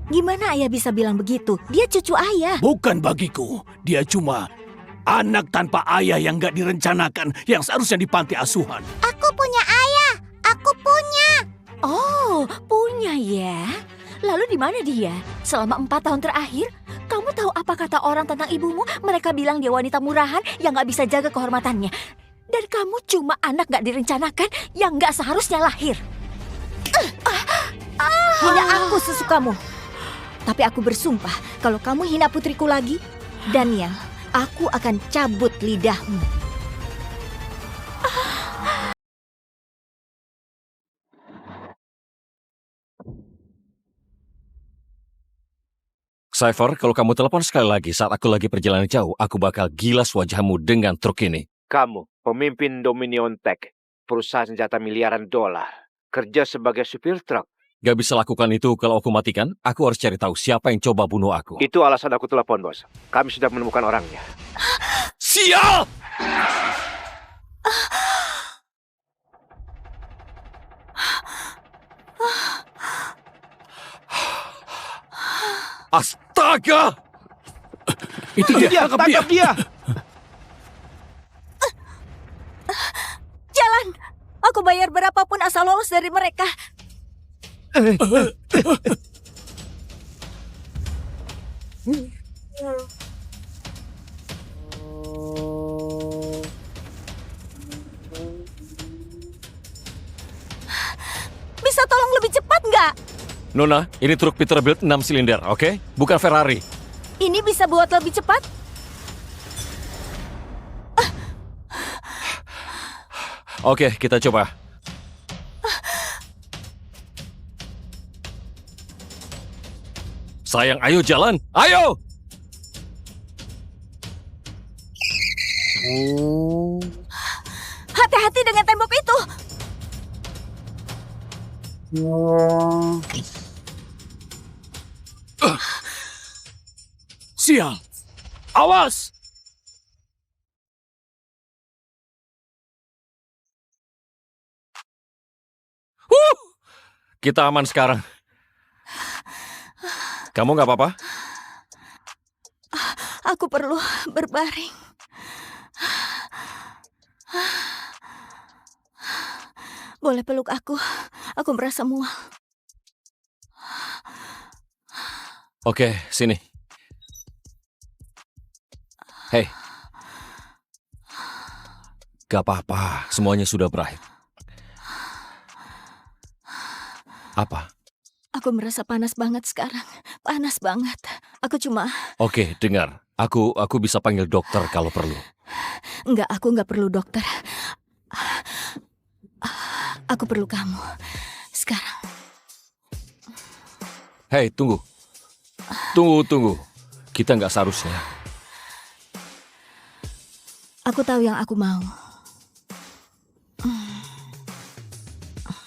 Gimana ayah bisa bilang begitu? Dia cucu ayah. Bukan bagiku. Dia cuma anak tanpa ayah yang gak direncanakan, yang seharusnya di panti asuhan. Aku punya ayah. Aku punya. Oh, punya ya. Lalu di mana dia? Selama 4 tahun terakhir, kamu tahu apa kata orang tentang ibumu? Mereka bilang dia wanita murahan yang gak bisa jaga kehormatannya. Dan kamu cuma anak gak direncanakan yang gak seharusnya lahir. Hina aku sesukamu. Tapi aku bersumpah, kalau kamu hina putriku lagi, Daniel, aku akan cabut lidahmu. Cypher, kalau kamu telepon sekali lagi saat aku lagi perjalanan jauh, aku bakal gilas wajahmu dengan truk ini. Kamu, pemimpin Dominion Tech, perusahaan senjata miliaran dolar, kerja sebagai supir truk. Gak bisa lakukan itu kalau aku matikan. Aku harus cari tahu siapa yang coba bunuh aku. Itu alasan aku telepon, bos. Kami sudah menemukan orangnya. Sial! Astaga! Itu dia, tangkap dia! Jalan! Aku bayar berapapun asal lolos dari mereka. Bisa tolong lebih cepat nggak? Nona, ini truk Peterbilt 6 silinder, oke? Bukan Ferrari. Ini bisa buat lebih cepat? Oke, kita coba. Sayang, ayo jalan. Ayo! Hati-hati dengan tembok itu. Sial! Awas! Kita aman sekarang. Kamu nggak apa-apa? Aku perlu berbaring. Boleh peluk aku? Aku merasa mual. Oke, sini. Hei. Gak apa-apa, semuanya sudah berakhir. Apa? Aku merasa panas banget sekarang. Panas banget. Aku cuma... Oke, dengar. Aku bisa panggil dokter kalau perlu. Enggak, aku enggak perlu dokter. Aku perlu kamu. Sekarang. Hei, tunggu. Tunggu. Kita nggak seharusnya. Aku tahu yang aku mau.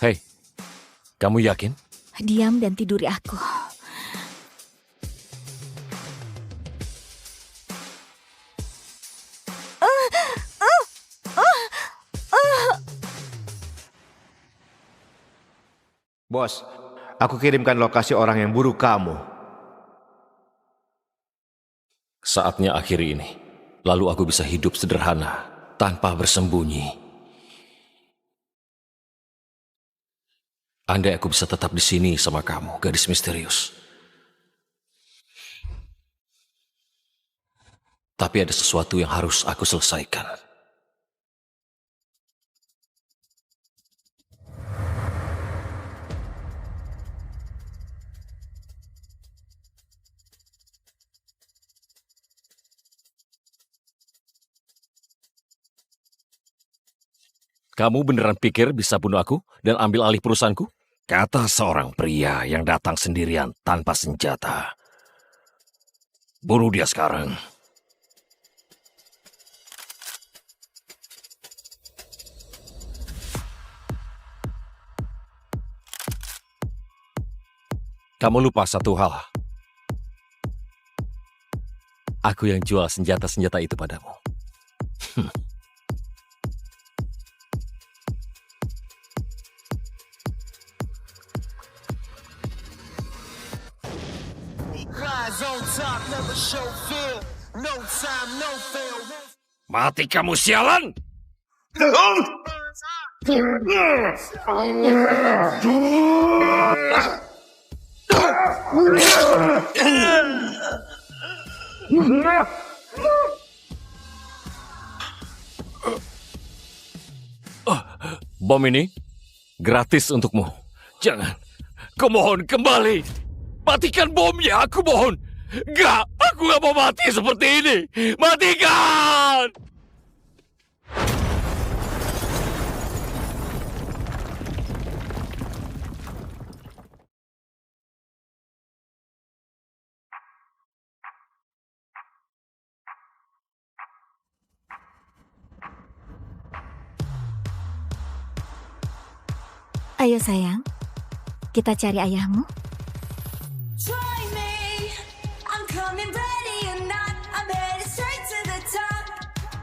Hei, kamu yakin? Diam dan tiduri aku. Bos, aku kirimkan lokasi orang yang buru kamu. Saatnya akhiri ini. Lalu aku bisa hidup sederhana, tanpa bersembunyi. Andai aku bisa tetap di sini sama kamu, gadis misterius. Tapi ada sesuatu yang harus aku selesaikan. Kamu beneran pikir bisa bunuh aku dan ambil alih perusahaanku? Kata seorang pria yang datang sendirian tanpa senjata. Bunuh dia sekarang. Kamu lupa satu hal. Aku yang jual senjata-senjata itu padamu. Mati kamu sialan! Bom ini gratis untukmu. Jangan. Kumohon kembali. Matikan bomnya, aku mohon. Enggak, aku gak mau mati seperti ini. Matikan! Ayo sayang, kita cari ayahmu. Try me, I'm coming ready or not, I'm headed straight to the top.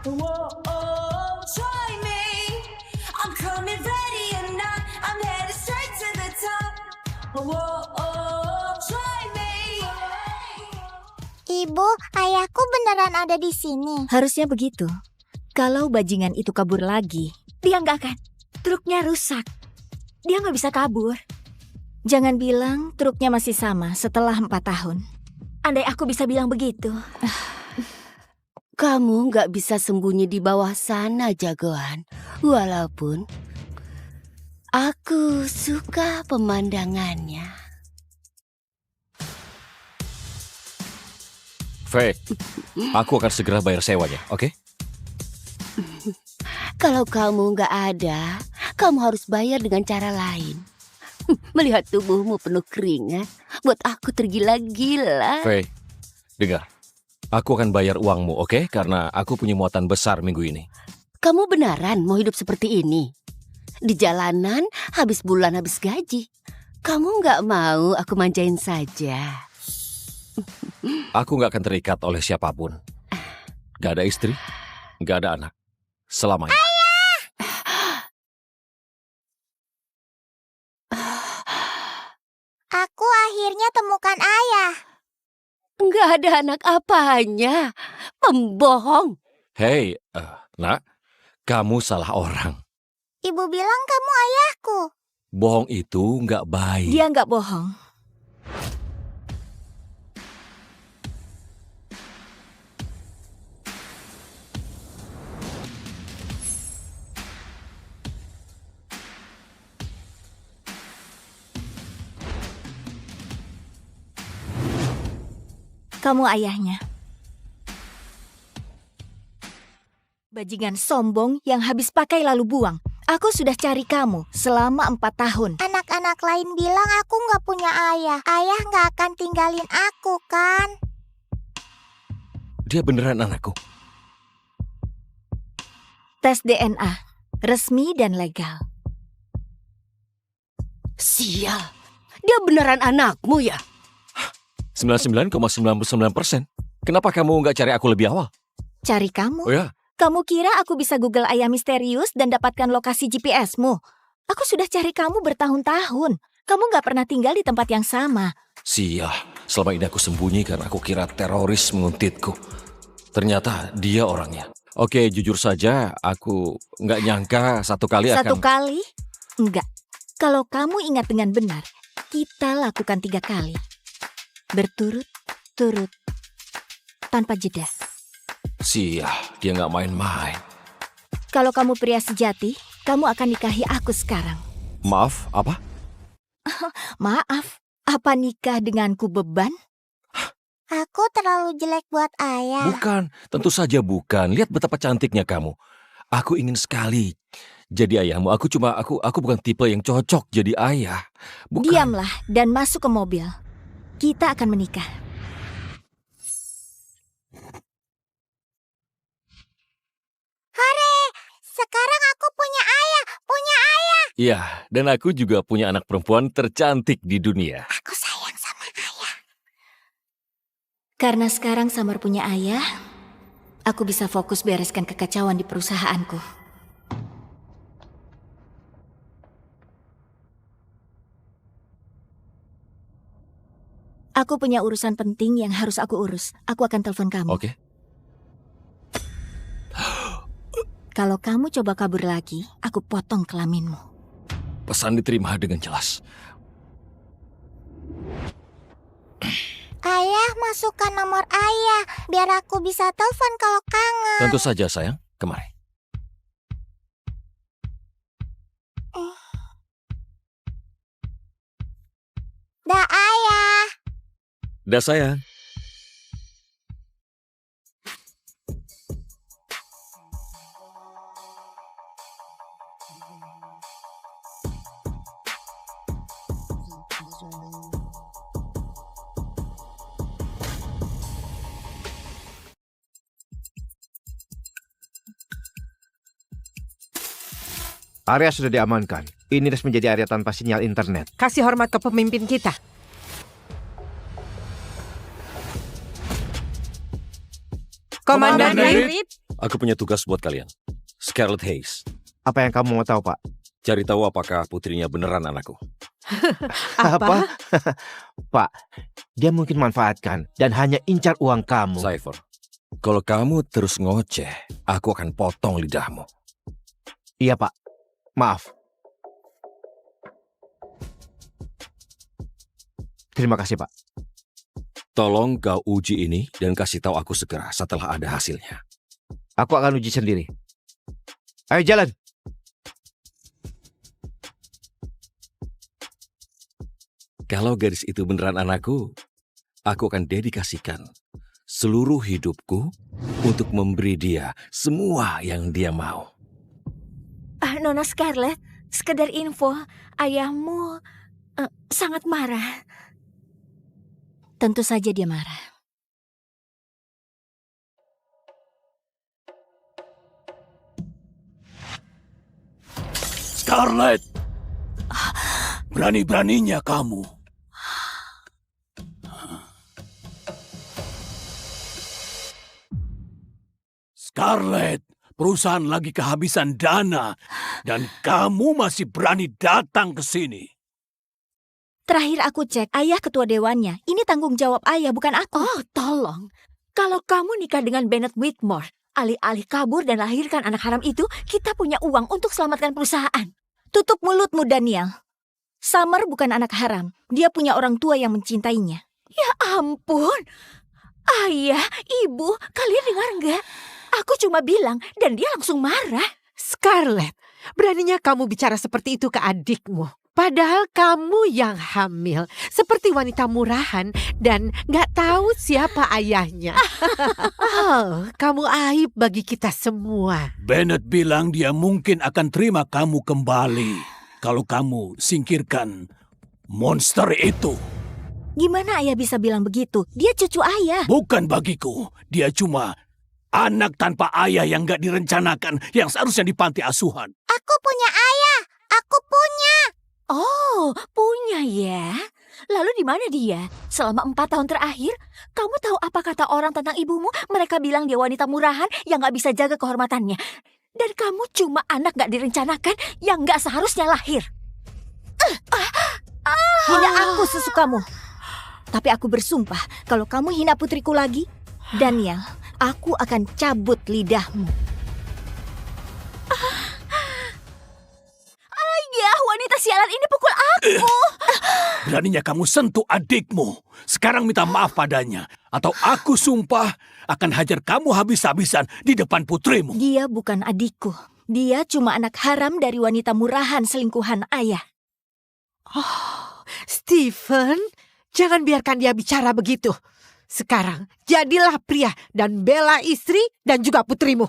Whoa, oh, try me, I'm coming ready or not, I'm headed straight to the top. Whoa, oh, try me. Ibu, ayahku beneran ada di sini. Harusnya begitu. Kalau bajingan itu kabur lagi, dia nggak akan. Truknya rusak. Dia nggak bisa kabur. Jangan bilang truknya masih sama setelah 4 tahun. Andai aku bisa bilang begitu. Kamu nggak bisa sembunyi di bawah sana, jagoan. Walaupun aku suka pemandangannya. Faye, aku akan segera bayar sewanya, oke? Kalau kamu nggak ada, kamu harus bayar dengan cara lain. Melihat tubuhmu penuh keringat, buat aku tergila-gila. Faye, dengar. Aku akan bayar uangmu, oke? Karena aku punya muatan besar minggu ini. Kamu beneran mau hidup seperti ini? Di jalanan, habis bulan habis gaji. Kamu nggak mau aku manjain saja? Aku nggak akan terikat oleh siapapun. Gak ada istri, gak ada anak. Selamanya. Aku akhirnya temukan ayah. Nggak ada anak apanya. Pembohong. Hei, nak, kamu salah orang. Ibu bilang kamu ayahku. Bohong itu nggak baik. Dia nggak bohong. Kamu ayahnya. Bajingan sombong yang habis pakai lalu buang. Aku sudah cari kamu selama 4 tahun. Anak-anak lain bilang aku nggak punya ayah. Ayah nggak akan tinggalin aku, kan? Dia beneran anakku. Tes DNA, resmi dan legal. Sial. Dia beneran anakmu ya? 99,99%. Kenapa kamu nggak cari aku lebih awal? Cari kamu? Oh ya? Kamu kira aku bisa Google ayah misterius dan dapatkan lokasi GPS-mu? Aku sudah cari kamu bertahun-tahun. Kamu nggak pernah tinggal di tempat yang sama. Sial, selama ini aku sembunyi karena aku kira teroris menguntitku. Ternyata dia orangnya. Oke, jujur saja, aku nggak nyangka satu kali akan... Satu kali? Enggak. Kalau kamu ingat dengan benar, kita lakukan 3 kali. Berturut-turut. Tanpa jeda. Sial, dia nggak main-main. Kalau kamu pria sejati, kamu akan nikahi aku sekarang. Maaf, apa? Maaf, apa nikah denganku beban? Aku terlalu jelek buat ayah. Bukan, tentu saja bukan. Lihat betapa cantiknya kamu. Aku ingin sekali jadi ayahmu. Aku bukan tipe yang cocok jadi ayah. Bukan. Diamlah dan masuk ke mobil. Kita akan menikah. Hore! Sekarang aku punya ayah. Punya ayah. Iya, dan aku juga punya anak perempuan tercantik di dunia. Aku sayang sama ayah. Karena sekarang Samar punya ayah, aku bisa fokus bereskan kekacauan di perusahaanku. Aku punya urusan penting yang harus aku urus. Aku akan telepon kamu. Oke. Kalau kamu coba kabur lagi, aku potong kelaminmu. Pesan diterima dengan jelas. Ayah, masukkan nomor ayah biar aku bisa telepon kalau kangen. Tentu saja, sayang. Kemari. Dah, ayah. Dah, sayang. Area sudah diamankan. Ini resmi menjadi area tanpa sinyal internet. Kasih hormat ke pemimpin kita. Komandan Reed. Aku punya tugas buat kalian. Scarlet Hayes. Apa yang kamu mau tahu, Pak? Cari tahu apakah putrinya beneran anakku. Apa? Pak, dia mungkin manfaatkan dan hanya incar uang kamu. Cypher, kalau kamu terus ngoceh, aku akan potong lidahmu. Iya, Pak. Maaf. Terima kasih, Pak. Tolong kau uji ini dan kasih tahu aku segera setelah ada hasilnya. Aku akan uji sendiri. Ayo jalan. Kalau gadis itu beneran anakku, aku akan dedikasikan seluruh hidupku untuk memberi dia semua yang dia mau. Nona Scarlet, sekedar info, ayahmu sangat marah. Tentu saja dia marah. Scarlet! Berani-beraninya kamu. Scarlet, perusahaan lagi kehabisan dana dan kamu masih berani datang ke sini. Terakhir aku cek, ayah ketua dewannya. Ini tanggung jawab ayah, bukan aku. Oh, tolong. Kalau kamu nikah dengan Bennett Whitmore, alih-alih kabur dan lahirkan anak haram itu, kita punya uang untuk selamatkan perusahaan. Tutup mulutmu, Daniel. Summer bukan anak haram. Dia punya orang tua yang mencintainya. Ya ampun. Ayah, ibu, kalian dengar nggak? Aku cuma bilang dan dia langsung marah. Scarlet, beraninya kamu bicara seperti itu ke adikmu. Padahal kamu yang hamil, seperti wanita murahan dan gak tahu siapa ayahnya. Oh, kamu aib bagi kita semua. Bennett bilang dia mungkin akan terima kamu kembali kalau kamu singkirkan monster itu. Gimana ayah bisa bilang begitu? Dia cucu ayah. Bukan bagiku, dia cuma anak tanpa ayah yang gak direncanakan yang seharusnya di panti asuhan. Aku punya ayah. Aku punya. Oh, punya ya. Lalu di mana dia? Selama 4 tahun terakhir, kamu tahu apa kata orang tentang ibumu? Mereka bilang dia wanita murahan yang gak bisa jaga kehormatannya. Dan kamu cuma anak gak direncanakan yang gak seharusnya lahir. Hina aku sesukamu. Tapi aku bersumpah, kalau kamu hina putriku lagi, Daniel, aku akan cabut lidahmu. Ayah, wanita sialan ini pukul aku. Beraninya kamu sentuh adikmu. Sekarang minta maaf padanya. Atau aku sumpah akan hajar kamu habis-habisan di depan putrimu. Dia bukan adikku. Dia cuma anak haram dari wanita murahan selingkuhan ayah. Oh, Stephen, jangan biarkan dia bicara begitu. Sekarang, jadilah pria dan bela istri dan juga putrimu.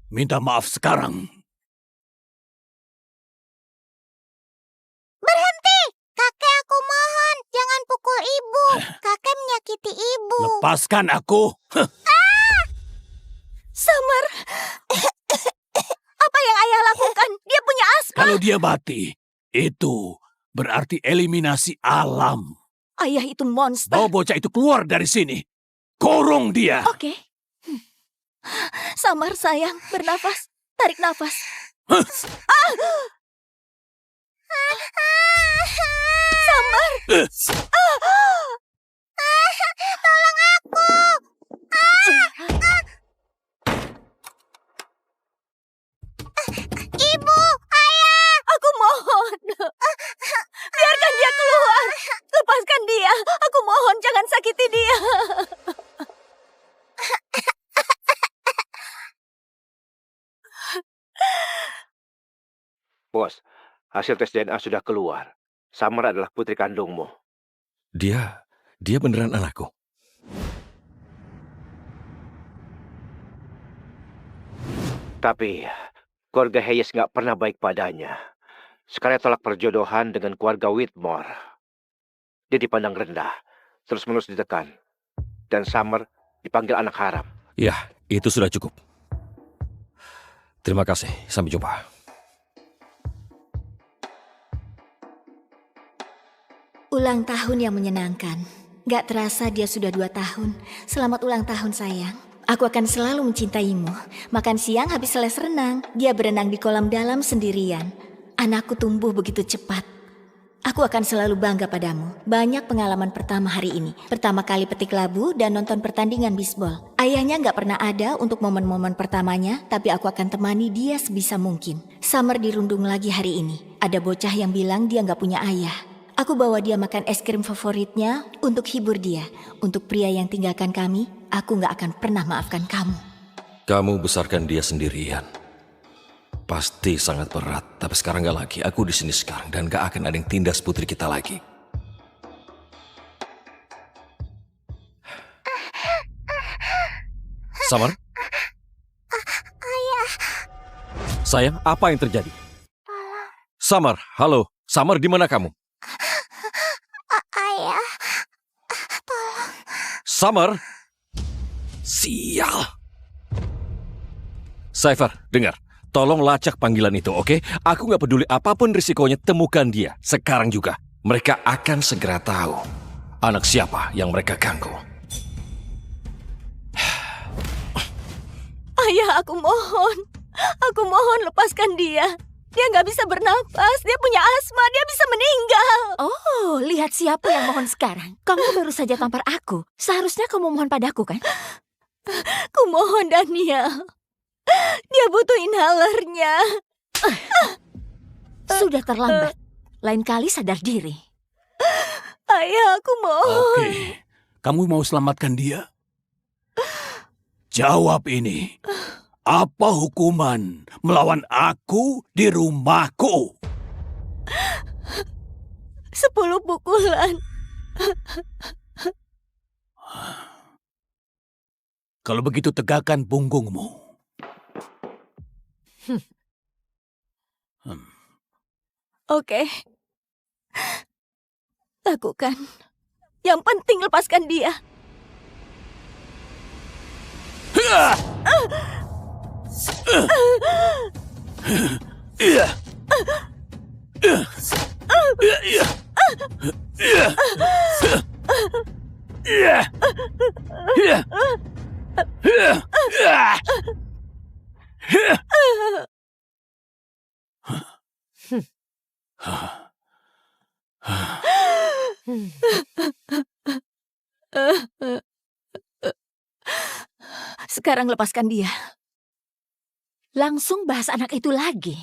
Minta maaf sekarang. Berhenti. Kakek, aku mohon. Jangan pukul ibu. Kakek menyakiti ibu. Lepaskan aku. Summer, apa yang ayah lakukan? Dia punya asma. Kalau dia mati, itu berarti eliminasi alam. Ayah itu monster. Bawa bocah itu keluar dari sini. Kurung dia. Oke. Summer sayang, bernafas. Tarik nafas. Ibu, ayah. Aku mohon. Biarkan dia keluar. Lepaskan dia. Aku mohon jangan sakiti dia. Bos, hasil tes DNA sudah keluar. Summer adalah putri kandungmu. Dia beneran anakku. Tapi keluarga Hayes nggak pernah baik padanya. Sekarang tolak perjodohan dengan keluarga Whitmore. Dia dipandang rendah, terus-menerus ditekan. Dan Summer dipanggil anak haram. Ya, itu sudah cukup. Terima kasih, sampai jumpa. Ulang tahun yang menyenangkan. Gak terasa dia sudah 2 tahun. Selamat ulang tahun sayang. Aku akan selalu mencintaimu. Makan siang habis les renang. Dia berenang di kolam dalam sendirian. Anakku tumbuh begitu cepat. Aku akan selalu bangga padamu. Banyak pengalaman pertama hari ini. Pertama kali petik labu dan nonton pertandingan bisbol. Ayahnya gak pernah ada untuk momen-momen pertamanya, tapi aku akan temani dia sebisa mungkin. Summer dirundung lagi hari ini. Ada bocah yang bilang dia gak punya ayah. Aku bawa dia makan es krim favoritnya untuk hibur dia. Untuk pria yang tinggalkan kami, aku gak akan pernah maafkan kamu. Kamu besarkan dia sendirian. Pasti sangat berat, tapi sekarang gak lagi. Aku di sini sekarang dan gak akan ada yang tindas putri kita lagi. Summer? Ayah. Sayang, apa yang terjadi? Summer, halo. Summer, di mana kamu? Ayah. Summer? Sial. Cypher, dengar. Tolong lacak panggilan itu, oke? Aku gak peduli apapun risikonya, temukan dia. Sekarang juga. Mereka akan segera tahu anak siapa yang mereka ganggu. Ayah, aku mohon. Aku mohon lepaskan dia. Dia gak bisa bernapas, dia punya asma, dia bisa meninggal. Oh, lihat siapa yang mohon sekarang. Kamu baru saja tampar aku. Seharusnya kamu mohon padaku, kan? Kumohon, Daniel. Dia butuh inhalernya. Sudah terlambat. Lain kali sadar diri. Ayah, aku mohon. Oke, kamu mau selamatkan dia? Jawab ini. Apa hukuman melawan aku di rumahku? 10 pukulan. Kalau begitu tegakkan punggungmu. Oke. Lakukan. Yang penting lepaskan dia. Sekarang lepaskan dia. Langsung bahas anak itu lagi.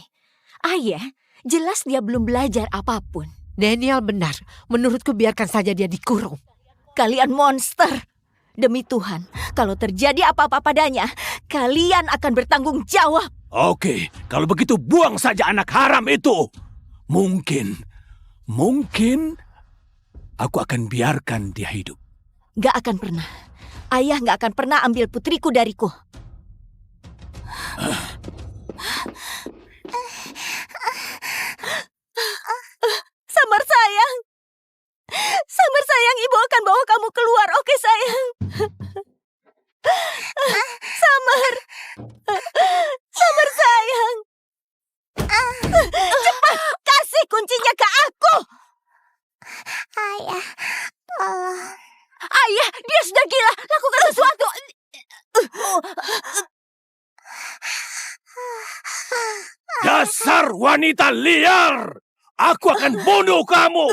Ayah, jelas dia belum belajar apapun. Daniel benar. Menurutku biarkan saja dia dikurung. Kalian monster. Demi Tuhan, kalau terjadi apa-apa padanya, kalian akan bertanggung jawab. Oke, kalau begitu buang saja anak haram itu. Mungkin aku akan biarkan dia hidup. Gak akan pernah. Ayah gak akan pernah ambil putriku dariku. Samar sayang. Samar sayang, ibu akan bawa kamu keluar, oke sayang? Samar. Samar sayang. Cepat, kasih kuncinya ke aku. Ayah, tolong. Ayah, dia sudah gila. Lakukan sesuatu. Dasar wanita liar! Aku akan bunuh kamu!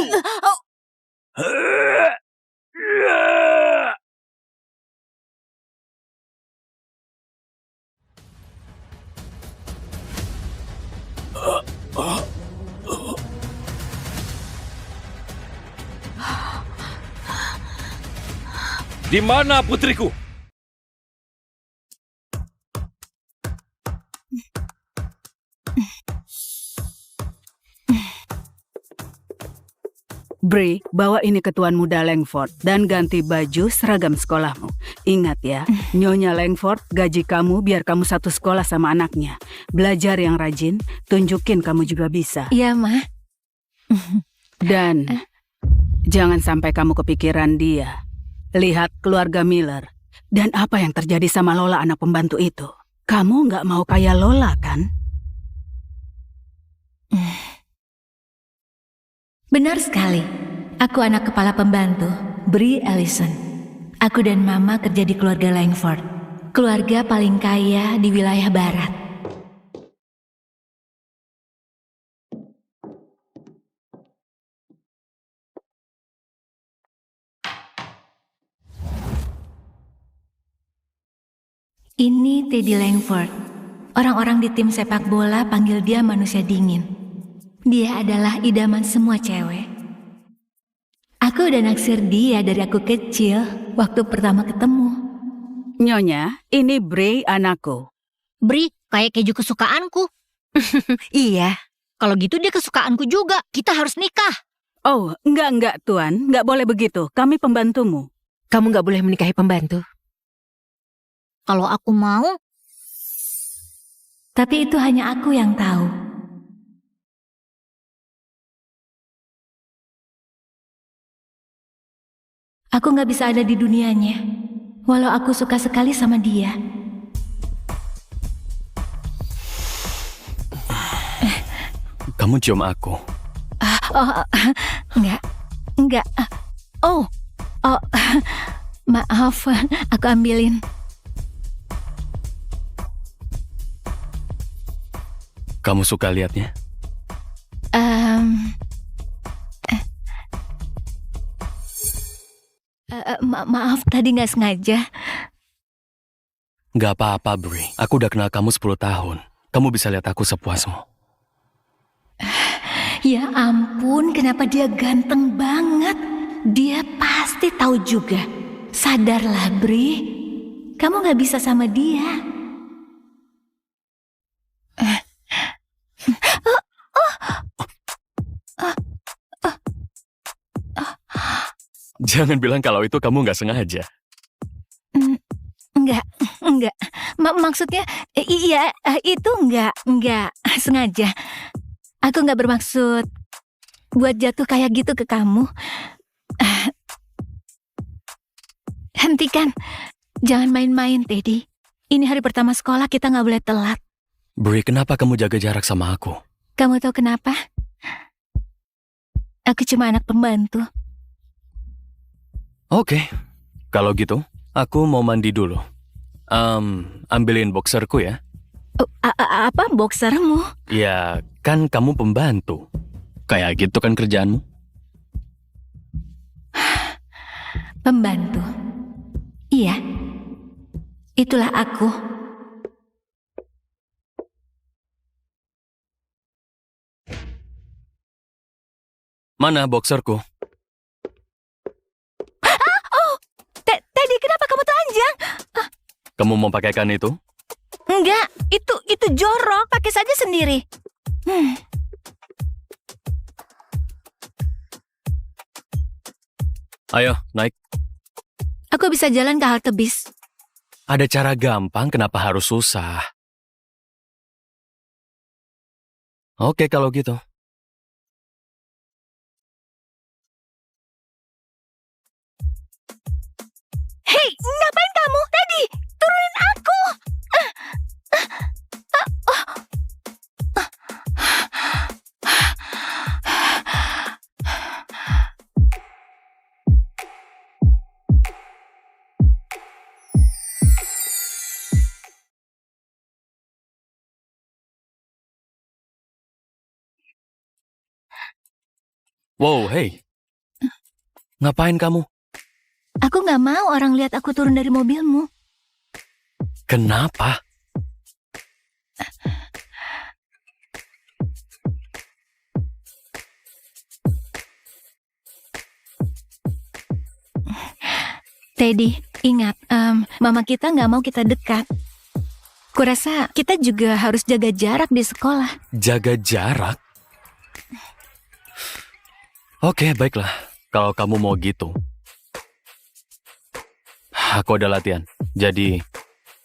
Di mana putriku? Bri, bawa ini ke Tuan Muda Langford dan ganti baju seragam sekolahmu. Ingat ya, Nyonya Langford gaji kamu biar kamu satu sekolah sama anaknya. Belajar yang rajin, tunjukin kamu juga bisa. Iya, Ma. Dan jangan sampai kamu kepikiran dia. Lihat keluarga Miller dan apa yang terjadi sama Lola anak pembantu itu. Kamu nggak mau kayak Lola kan? Benar sekali. Aku anak kepala pembantu, Bri Ellison. Aku dan Mama kerja di keluarga Langford. Keluarga paling kaya di wilayah barat. Ini Teddy Langford. Orang-orang di tim sepak bola panggil dia manusia dingin. Dia adalah idaman semua cewek. Aku udah naksir dia dari aku kecil, waktu pertama ketemu. Nyonya, ini Bri anakku. Bri, kayak keju kesukaanku. Iya. Kalau gitu dia kesukaanku juga. Kita harus nikah. Oh, enggak Tuan. Enggak boleh begitu. Kami pembantumu. Kamu nggak boleh menikahi pembantu. Kalau aku mau, Tapi itu hanya aku yang tahu. Aku gak bisa ada di dunianya, walau aku suka sekali sama dia. Kamu cium aku. Enggak. Oh, maaf, aku ambilin. Kamu suka liatnya? Maaf, tadi gak sengaja. Gak apa-apa, Bri. Aku udah kenal kamu 10 tahun. Kamu bisa lihat aku sepuasmu. Ya ampun, kenapa dia ganteng banget? Dia pasti tahu juga. Sadarlah, Bri. Kamu gak bisa sama dia. Jangan bilang kalau itu kamu gak sengaja. Enggak. Maksudnya, iya, itu enggak sengaja. Aku enggak bermaksud buat jatuh kayak gitu ke kamu. Hentikan. Jangan main-main, Teddy. Ini hari pertama sekolah, kita nggak boleh telat. Bri, kenapa kamu jaga jarak sama aku? Kamu tahu kenapa? Aku cuma anak pembantu. Oke, kalau gitu, aku mau mandi dulu. Ambilin boxerku ya. Apa boxermu? Ya, kan kamu pembantu. Kayak gitu kan kerjaanmu. Pembantu. Iya. Itulah aku. Mana boxerku? Teddy, kenapa kamu telanjang? Kamu mau pakaikan itu? Enggak, itu jorok. Pakai saja sendiri. Ayo, naik. Aku bisa jalan ke halte bis. Ada cara gampang, kenapa harus susah? Oke, kalau gitu. Hei, ngapain kamu? Teddy, turunin aku. Wow, hey. Ngapain kamu? Aku nggak mau orang lihat aku turun dari mobilmu. Kenapa? Teddy, ingat, mama kita nggak mau kita dekat. Kurasa kita juga harus jaga jarak di sekolah. Jaga jarak? Oke, baiklah. Kalau kamu mau gitu. Aku ada latihan. Jadi,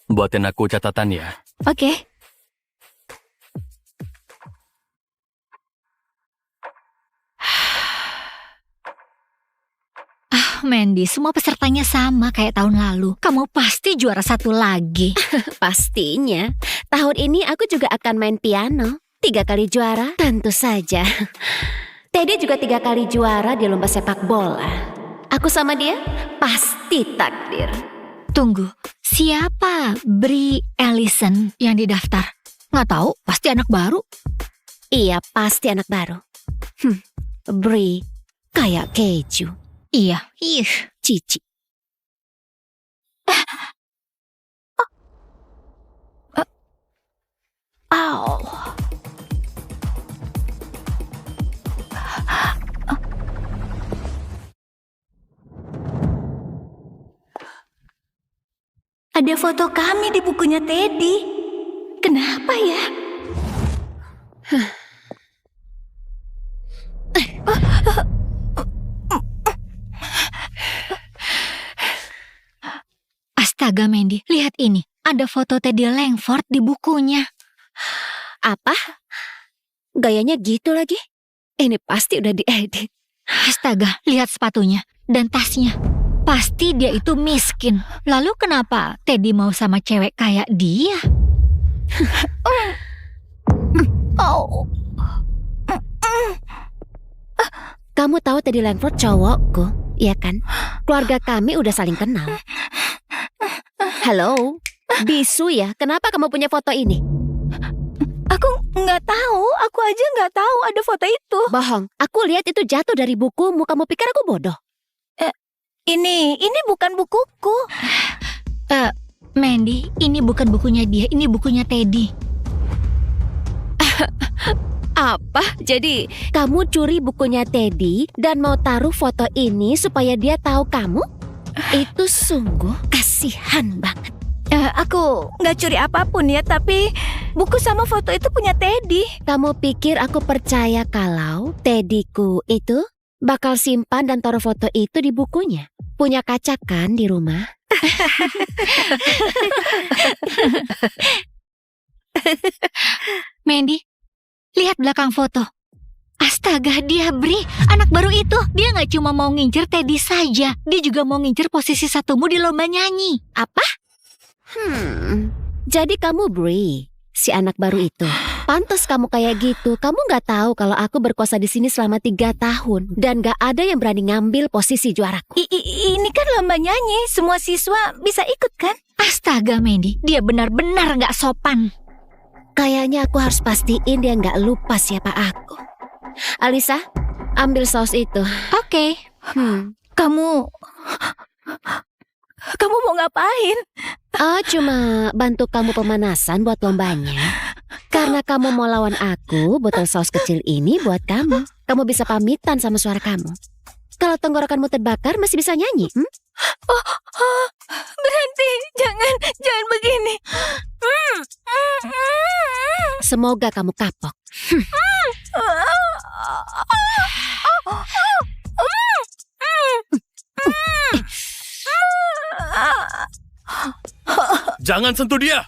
buatin aku catatan ya. Oke. Mandy, semua pesertanya sama kayak tahun lalu. Kamu pasti juara 1 lagi. Pastinya. Tahun ini aku juga akan main piano. 3 kali juara, tentu saja. Teddy juga 3 kali juara di lomba sepak bola. Aku sama dia pasti takdir. Tunggu, siapa Bri Ellison yang didaftar? Nggak tahu, pasti anak baru. Iya, pasti anak baru. Bri, kayak keju. Iya, cici. Au. Ada foto kami di bukunya Teddy. Kenapa ya? Astaga Mandy, lihat ini. Ada foto Teddy Langford di bukunya. Apa? Gayanya gitu lagi? Ini pasti udah diedit. Astaga, lihat sepatunya dan tasnya. Pasti dia itu miskin. Lalu kenapa Teddy mau sama cewek kayak dia? Kamu tahu Teddy Langford cowokku, ya kan? Keluarga kami udah saling kenal. Halo, bisu ya? Kenapa kamu punya foto ini? Aku nggak tahu. Aku aja nggak tahu ada foto itu. Bohong. Aku lihat itu jatuh dari bukumu. Kamu pikir aku bodoh? Ini bukan bukuku. Mandy, ini bukan bukunya dia. Ini bukunya Teddy. Apa? Jadi kamu curi bukunya Teddy dan mau taruh foto ini supaya dia tahu kamu? Itu sungguh kasihan banget. Aku nggak curi apapun ya, tapi buku sama foto itu punya Teddy. Kamu pikir aku percaya kalau Teddyku itu bakal simpan dan taruh foto itu di bukunya? Punya kaca kan di rumah? Mandy, lihat belakang foto. Astaga, dia Bri, anak baru itu. Dia nggak cuma mau ngincer Teddy saja, dia juga mau ngincer posisi 1mu di lomba nyanyi. Apa? Jadi kamu Bri, si anak baru itu. Pantas kamu kayak gitu. Kamu nggak tahu kalau aku berkuasa di sini selama 3 tahun dan nggak ada yang berani ngambil posisi juaraku. Ini kan lomba nyanyi, semua siswa bisa ikut kan? Astaga Mandy, dia benar-benar nggak sopan. Kayaknya aku harus pastiin dia nggak lupa siapa aku. Alisa, ambil saus itu. Oke. Kamu mau ngapain? Cuma bantu kamu pemanasan buat lombanya. Karena kamu mau lawan aku, botol saus kecil ini buat kamu. Kamu bisa pamitan sama suara kamu. Kalau tenggorokanmu terbakar, masih bisa nyanyi. Berhenti, jangan begini. Semoga kamu kapok. Jangan sentuh dia!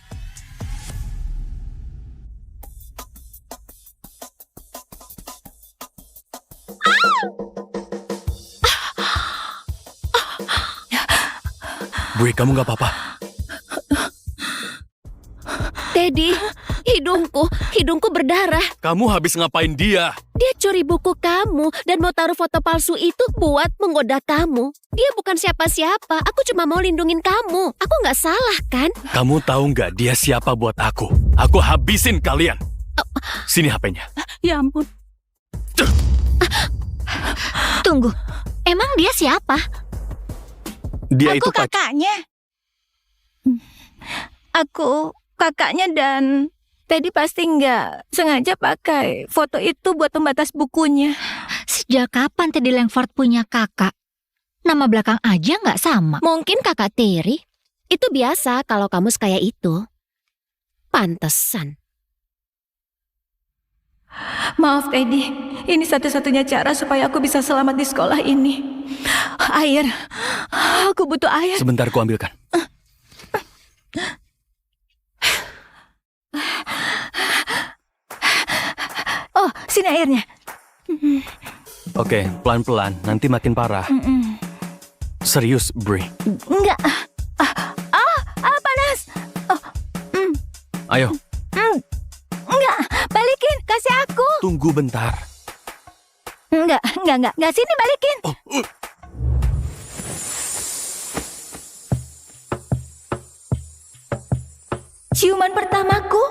Bri, kamu gak apa-apa? Teddy, hidungku berdarah. Kamu habis ngapain dia? Dia curi buku kamu dan mau taruh foto palsu itu buat menggoda kamu. Dia bukan siapa-siapa, aku cuma mau lindungin kamu. Aku gak salah kan? Kamu tahu gak dia siapa buat aku? Aku habisin kalian. Sini HP-nya. Ya ampun. Tunggu, emang dia siapa? Dia Aku itu kakaknya. Aku kakaknya dan Teddy pasti nggak sengaja pakai foto itu buat pembatas bukunya. Sejak kapan Teddy Langford punya kakak? Nama belakang aja nggak sama. Mungkin kakak Terry. Itu biasa kalau kamu sekaya itu. Pantesan. Maaf Teddy, ini satu-satunya cara supaya aku bisa selamat di sekolah ini. Air, aku butuh air. sebentar ku ambilkan. Oh, sini airnya. Oke, pelan-pelan, nanti makin parah. Serius, Bri. Enggak. Panas. Ayo, Enggak, balikin, kasih aku. tunggu bentar. Enggak, sini balikin. Ciuman pertamaku.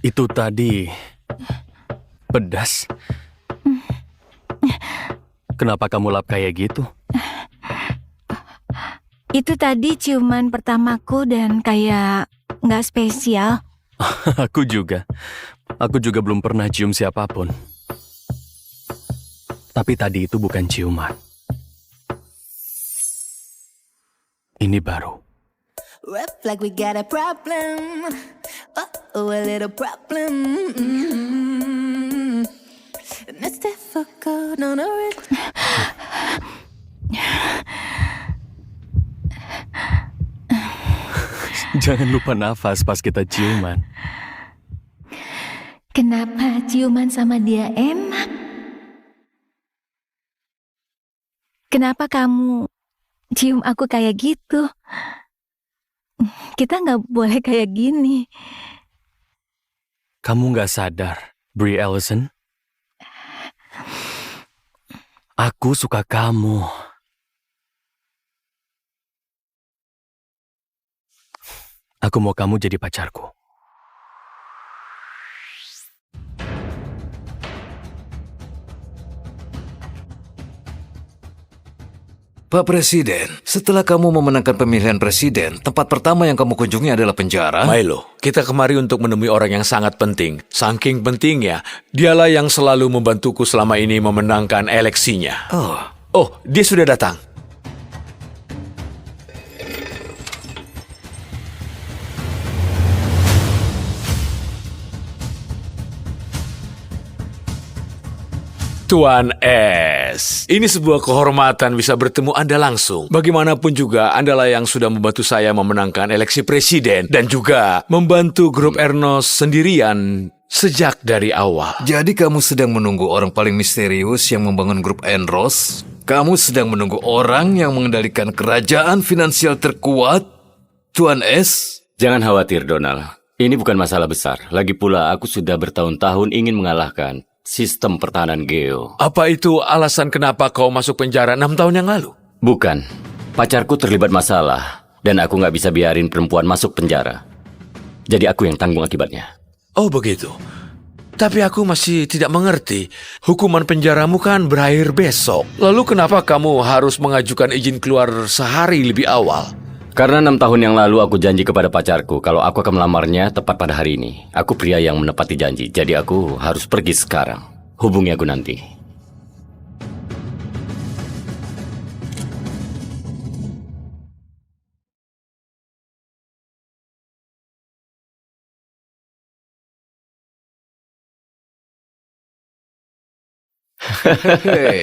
Itu tadi pedas. Kenapa kamu lap kayak gitu? Itu tadi ciuman pertamaku dan kayak nggak spesial. Aku juga. Aku juga belum pernah cium siapapun. Tapi tadi itu bukan ciuman. Ini baru. Rap like we got a problem. Oh, a little problem. Mm-hmm. And it's difficult on a Jangan lupa nafas pas kita ciuman. Kenapa ciuman sama dia enak? Kenapa kamu cium aku kayak gitu? Kita nggak boleh kayak gini. Kamu nggak sadar, Brie Ellison? Aku suka kamu. Aku mau kamu jadi pacarku. Pak Presiden, setelah kamu memenangkan pemilihan presiden, tempat pertama yang kamu kunjungi adalah penjara? Milo, kita kemari untuk menemui orang yang sangat penting. Saking pentingnya, dialah yang selalu membantuku selama ini memenangkan eleksinya. Oh, dia sudah datang. Tuan S, ini sebuah kehormatan bisa bertemu Anda langsung. Bagaimanapun juga, Andalah yang sudah membantu saya memenangkan eleksi presiden dan juga membantu grup Ernos sendirian sejak dari awal. Jadi kamu sedang menunggu orang paling misterius yang membangun grup Enros? Kamu sedang menunggu orang yang mengendalikan kerajaan finansial terkuat? Tuan S? Jangan khawatir, Donald. Ini bukan masalah besar. Lagi pula, aku sudah bertahun-tahun ingin mengalahkan sistem pertahanan Geo. Apa itu alasan kenapa kau masuk penjara 6 tahun yang lalu? Bukan. Pacarku terlibat masalah, dan aku nggak bisa biarin perempuan masuk penjara. Jadi aku yang tanggung akibatnya. Oh begitu. Tapi aku masih tidak mengerti. Hukuman penjaramu kan berakhir besok. Lalu kenapa kamu harus mengajukan izin keluar sehari lebih awal? Karena 6 tahun yang lalu aku janji kepada pacarku kalau aku akan melamarnya tepat pada hari ini. Aku pria yang menepati janji, jadi aku harus pergi sekarang. Hubungi aku nanti.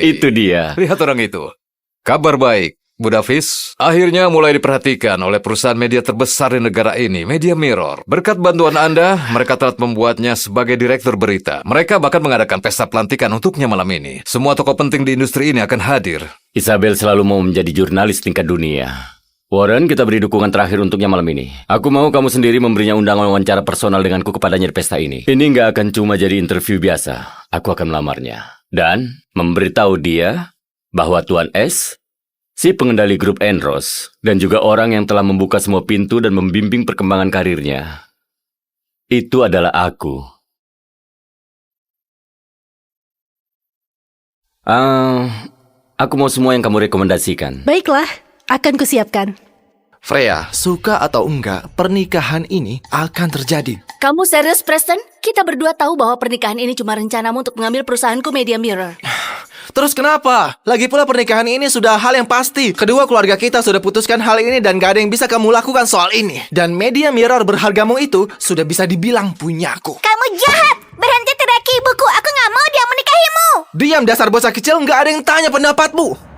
Itu dia. Lihat orang itu. Kabar baik. Bu Davis, akhirnya mulai diperhatikan oleh perusahaan media terbesar di negara ini, Media Mirror. Berkat bantuan Anda, mereka telah membuatnya sebagai direktur berita. Mereka bahkan mengadakan pesta pelantikan untuknya malam ini. Semua tokoh penting di industri ini akan hadir. Isabel selalu mau menjadi jurnalis tingkat dunia. Warren, kita beri dukungan terakhir untuknya malam ini. Aku mau kamu sendiri memberinya undangan wawancara personal denganku kepadanya di pesta ini. Ini nggak akan cuma jadi interview biasa. Aku akan melamarnya. Dan memberitahu dia bahwa Tuan S si pengendali grup Enros, dan juga orang yang telah membuka semua pintu dan membimbing perkembangan karirnya. Itu adalah aku. Aku mau semua yang kamu rekomendasikan. Baiklah, akan kusiapkan. Freya, suka atau enggak, pernikahan ini akan terjadi. Kamu serius, Preston? Kita berdua tahu bahwa pernikahan ini cuma rencanamu untuk mengambil perusahaanku Media Mirror. Terus kenapa? Lagi pula pernikahan ini sudah hal yang pasti. Kedua keluarga kita sudah putuskan hal ini dan gak ada yang bisa kamu lakukan soal ini. Dan Media Mirror berhargamu itu sudah bisa dibilang punyaku. Kamu jahat! Berhenti teriaki ibuku. Aku nggak mau dia menikahimu. Diam dasar bocah kecil, nggak ada yang tanya pendapatmu.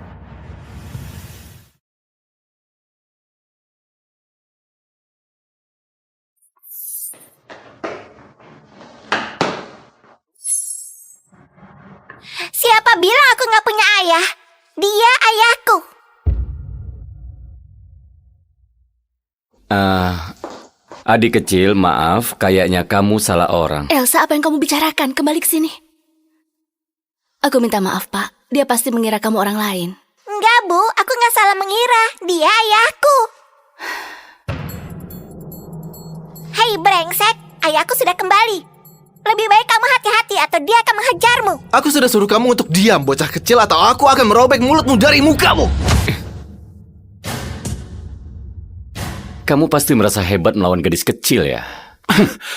Siapa bilang aku nggak punya ayah? Dia ayahku. Adik kecil, maaf, kayaknya kamu salah orang. Elsa, apa yang kamu bicarakan? Kembali ke sini. Aku minta maaf, Pak. Dia pasti mengira kamu orang lain. Enggak, Bu. Aku nggak salah mengira. Dia ayahku. Hei, brengsek. Ayahku sudah kembali. Lebih baik kamu hati-hati atau dia akan menghajarmu. Aku sudah suruh kamu untuk diam, bocah kecil, atau aku akan merobek mulutmu dari mukamu. Kamu pasti merasa hebat melawan gadis kecil ya?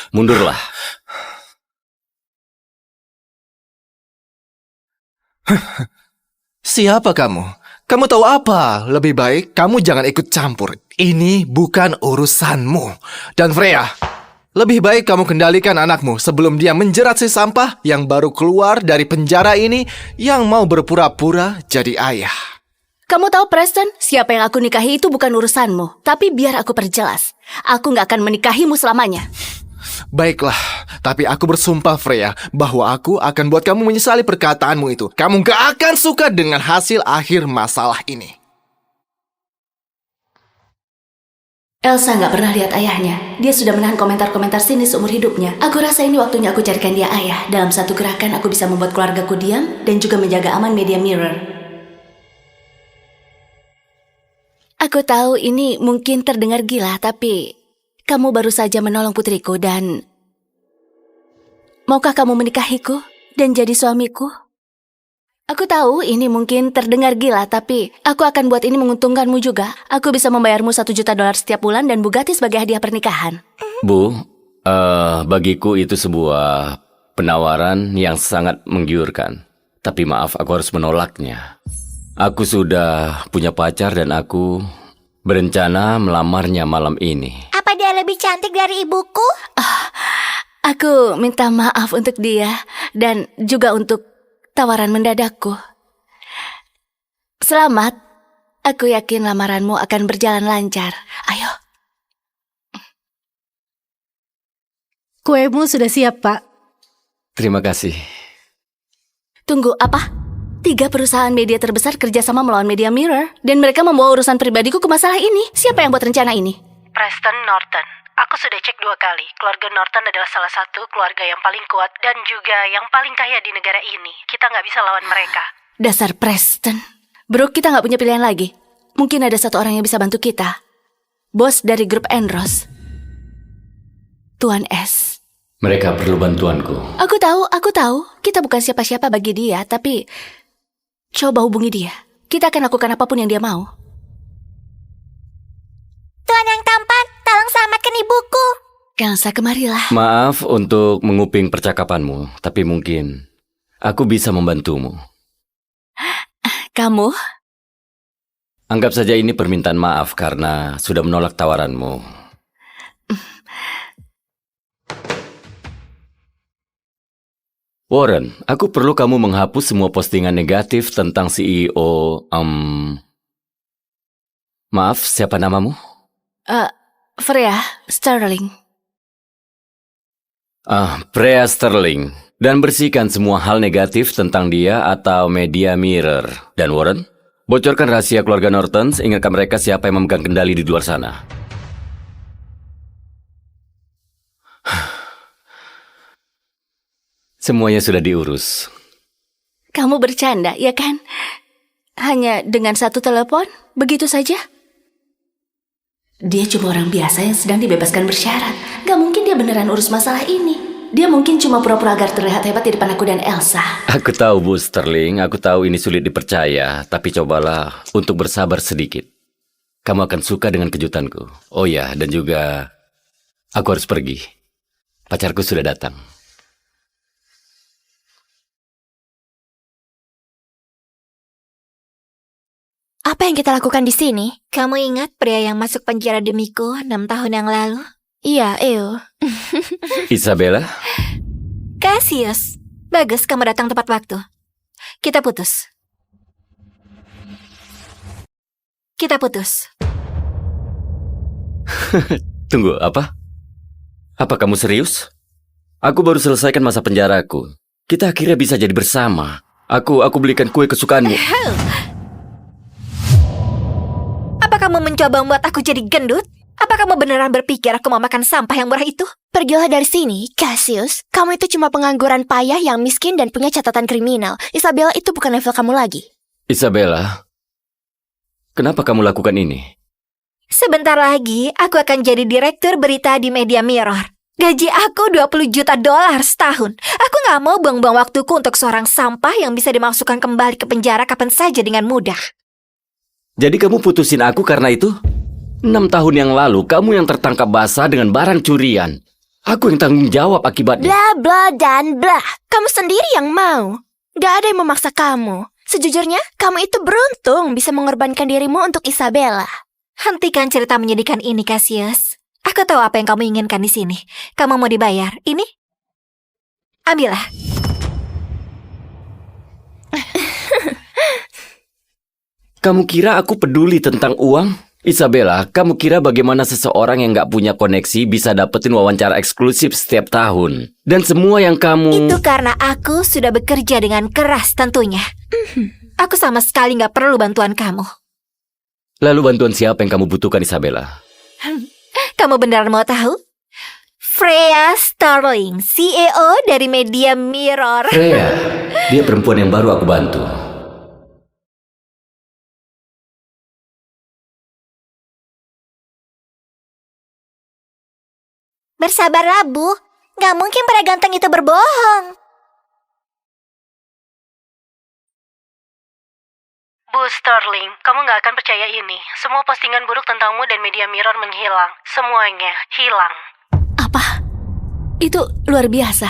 Mundurlah. Siapa kamu? Kamu tahu apa? Lebih baik kamu jangan ikut campur. Ini bukan urusanmu. Dan Freya, lebih baik kamu kendalikan anakmu sebelum dia menjerat si sampah yang baru keluar dari penjara ini yang mau berpura-pura jadi ayah. Kamu tahu, Preston, siapa yang aku nikahi itu bukan urusanmu. Tapi biar aku perjelas, aku nggak akan menikahimu selamanya. Baiklah, tapi aku bersumpah Freya bahwa aku akan buat kamu menyesali perkataanmu itu. Kamu gak akan suka dengan hasil akhir masalah ini. Elsa nggak pernah lihat ayahnya. Dia sudah menahan komentar-komentar sinis seumur hidupnya. Aku rasa ini waktunya aku carikan dia ayah. Dalam satu gerakan aku bisa membuat keluargaku diam dan juga menjaga aman Media Mirror. Aku tahu ini mungkin terdengar gila, tapi kamu baru saja menolong putriku dan... Maukah kamu menikahiku dan jadi suamiku? Aku tahu ini mungkin terdengar gila, tapi aku akan buat ini menguntungkanmu juga. Aku bisa membayarmu $1 juta setiap bulan dan Bugatti sebagai hadiah pernikahan. Bu, bagiku itu sebuah penawaran yang sangat menggiurkan. Tapi maaf, aku harus menolaknya. Aku sudah punya pacar dan aku berencana melamarnya malam ini. Apa dia lebih cantik dari ibuku? Aku minta maaf untuk dia dan juga untuk tawaran mendadakku. Selamat. Aku yakin lamaranmu akan berjalan lancar. Ayo. Kuemu sudah siap, Pak. Terima kasih. Tunggu, apa? 3 perusahaan media terbesar kerjasama melawan Media Mirror dan mereka membawa urusan pribadiku ke masalah ini. Siapa yang buat rencana ini? Preston Norton. Aku sudah cek 2 kali. Keluarga Norton adalah salah satu keluarga yang paling kuat dan juga yang paling kaya di negara ini. Kita nggak bisa lawan mereka. Dasar Preston. Bro, kita nggak punya pilihan lagi. Mungkin ada satu orang yang bisa bantu kita. Bos dari grup Enros. Tuan S. Mereka perlu bantuanku. Aku tahu. Kita bukan siapa-siapa bagi dia, tapi... Coba hubungi dia. Kita akan lakukan apapun yang dia mau. Tuan yang tampan, tolong selamatkan ibuku. Elsa, kemarilah. Maaf untuk menguping percakapanmu, tapi mungkin aku bisa membantumu. Kamu? Anggap saja ini permintaan maaf karena sudah menolak tawaranmu. Warren, aku perlu kamu menghapus semua postingan negatif tentang CEO... Maaf, siapa namamu? Freya Sterling. Freya Sterling. Dan bersihkan semua hal negatif tentang dia atau Media Mirror. Dan Warren, bocorkan rahasia keluarga Norton, ingatkan mereka siapa yang memegang kendali di luar sana. Semuanya sudah diurus. Kamu bercanda, ya kan? Hanya dengan satu telepon? Begitu saja? Dia cuma orang biasa yang sedang dibebaskan bersyarat. Gak mungkin dia beneran urus masalah ini. Dia mungkin cuma pura-pura agar terlihat hebat di depan aku dan Elsa. Aku tahu, Bu Sterling. Aku tahu ini sulit dipercaya. Tapi cobalah untuk bersabar sedikit. Kamu akan suka dengan kejutanku. Oh ya, dan juga aku harus pergi. Pacarku sudah datang. Apa yang kita lakukan di sini? Kamu ingat pria yang masuk penjara demiku 6 tahun yang lalu? Iya, Eo. Isabella? Cassius. Bagus kamu datang tepat waktu. Kita putus. Kita putus. Tunggu, apa? Apa kamu serius? Aku baru selesaikan masa penjaraku. Kita akhirnya bisa jadi bersama. Aku belikan kue kesukaanmu. Apa kamu mencoba membuat aku jadi gendut? Apa kamu beneran berpikir aku mau makan sampah yang murah itu? Pergilah dari sini, Cassius. Kamu itu cuma pengangguran payah yang miskin dan punya catatan kriminal. Isabella itu bukan level kamu lagi. Isabella, kenapa kamu lakukan ini? Sebentar lagi, aku akan jadi direktur berita di Media Mirror. Gaji aku $20 juta setahun. Aku gak mau buang-buang waktuku untuk seorang sampah yang bisa dimasukkan kembali ke penjara kapan saja dengan mudah. Jadi kamu putusin aku karena itu? 6 tahun yang lalu, kamu yang tertangkap basah dengan barang curian. Aku yang tanggung jawab akibatnya. Bla bla dan bla. Kamu sendiri yang mau. Gak ada yang memaksa kamu. Sejujurnya, kamu itu beruntung bisa mengorbankan dirimu untuk Isabella. Hentikan cerita menyedihkan ini, Cassius. Aku tahu apa yang kamu inginkan di sini. Kamu mau dibayar. Ini? Ambillah. Kamu kira aku peduli tentang uang? Isabella, kamu kira bagaimana seseorang yang gak punya koneksi bisa dapetin wawancara eksklusif setiap tahun? Dan semua yang kamu... Itu karena aku sudah bekerja dengan keras tentunya. Aku sama sekali gak perlu bantuan kamu. Lalu bantuan siapa yang kamu butuhkan, Isabella? Kamu beneran mau tahu? Freya Starling, CEO dari Media Mirror. Freya, dia perempuan yang baru aku bantu. Bersabarlah, Bu. Gak mungkin pria ganteng itu berbohong. Bu Sterling, kamu gak akan percaya ini. Semua postingan buruk tentangmu dan Media Mirror menghilang. Semuanya hilang. Apa? Itu luar biasa.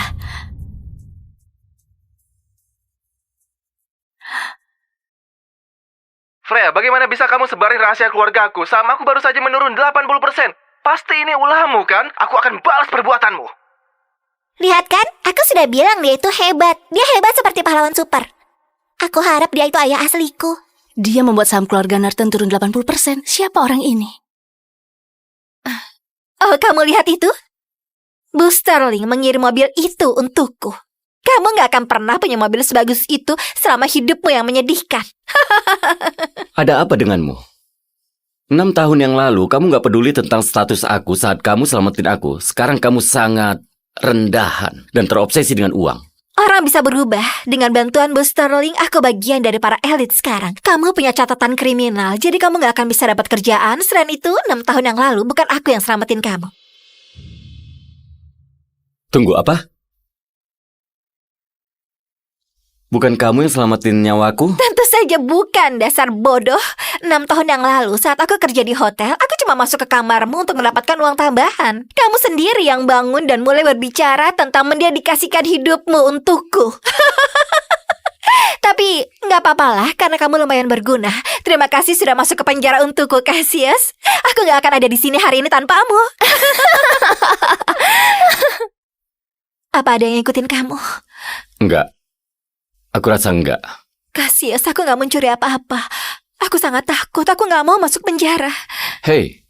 Freya, bagaimana bisa kamu sebarin rahasia keluarga aku? Sama aku baru saja menurun 80%. Pasti ini ulahmu kan? Aku akan balas perbuatanmu. Lihat kan, aku sudah bilang dia itu hebat. Dia hebat seperti pahlawan super. Aku harap dia itu ayah asliku. Dia membuat saham keluarga Norton turun 80%. Siapa orang ini? Oh, kamu lihat itu? Bu Sterling mengirim mobil itu untukku. Kamu gak akan pernah punya mobil sebagus itu selama hidupmu yang menyedihkan. Ada apa denganmu? 6 tahun yang lalu, kamu gak peduli tentang status aku saat kamu selamatin aku. Sekarang kamu sangat rendahan dan terobsesi dengan uang. Orang bisa berubah. Dengan bantuan Bu Sterling, aku bagian dari para elit sekarang. Kamu punya catatan kriminal, jadi kamu gak akan bisa dapat kerjaan. Selain itu, 6 tahun yang lalu, bukan aku yang selamatin kamu. Tunggu, apa? Bukan kamu yang selamatin nyawaku? Tentu saja bukan, dasar bodoh. 6 tahun yang lalu, saat aku kerja di hotel, aku cuma masuk ke kamarmu untuk mendapatkan uang tambahan. Kamu sendiri yang bangun dan mulai berbicara tentang mendedikasikan hidupmu untukku. Tapi nggak apa-apalah, karena kamu lumayan berguna. Terima kasih sudah masuk ke penjara untukku, Cassius. Aku nggak akan ada di sini hari ini tanpamu. Apa ada yang ngikutin kamu? Enggak. Aku rasa enggak. Cassius, aku nggak mencuri apa-apa. Aku sangat takut, aku nggak mau masuk penjara. Hei,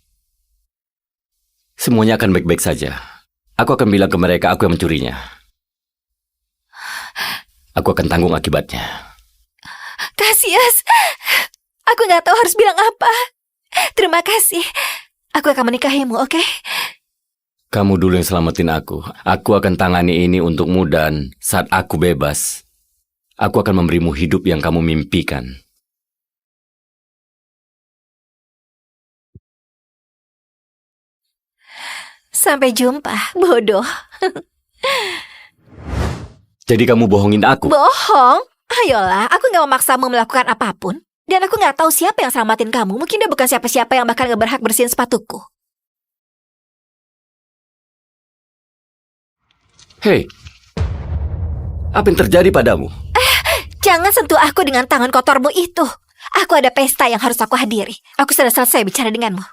semuanya akan baik-baik saja. Aku akan bilang ke mereka aku yang mencurinya. Aku akan tanggung akibatnya. Cassius, aku nggak tahu harus bilang apa. Terima kasih. Aku akan menikahimu, oke? Kamu dulu yang selamatin aku. Aku akan tangani ini untukmu dan saat aku bebas, aku akan memberimu hidup yang kamu mimpikan. Sampai jumpa, bodoh. Jadi kamu bohongin aku? Bohong? Ayolah, aku gak memaksamu melakukan apapun. Dan aku gak tahu siapa yang selamatin kamu. Mungkin dia bukan siapa-siapa yang bahkan gak berhak bersihin sepatuku. Hei, apa yang terjadi padamu? Jangan sentuh aku dengan tangan kotormu itu. Aku ada pesta yang harus aku hadiri. Aku sudah selesai bicara denganmu.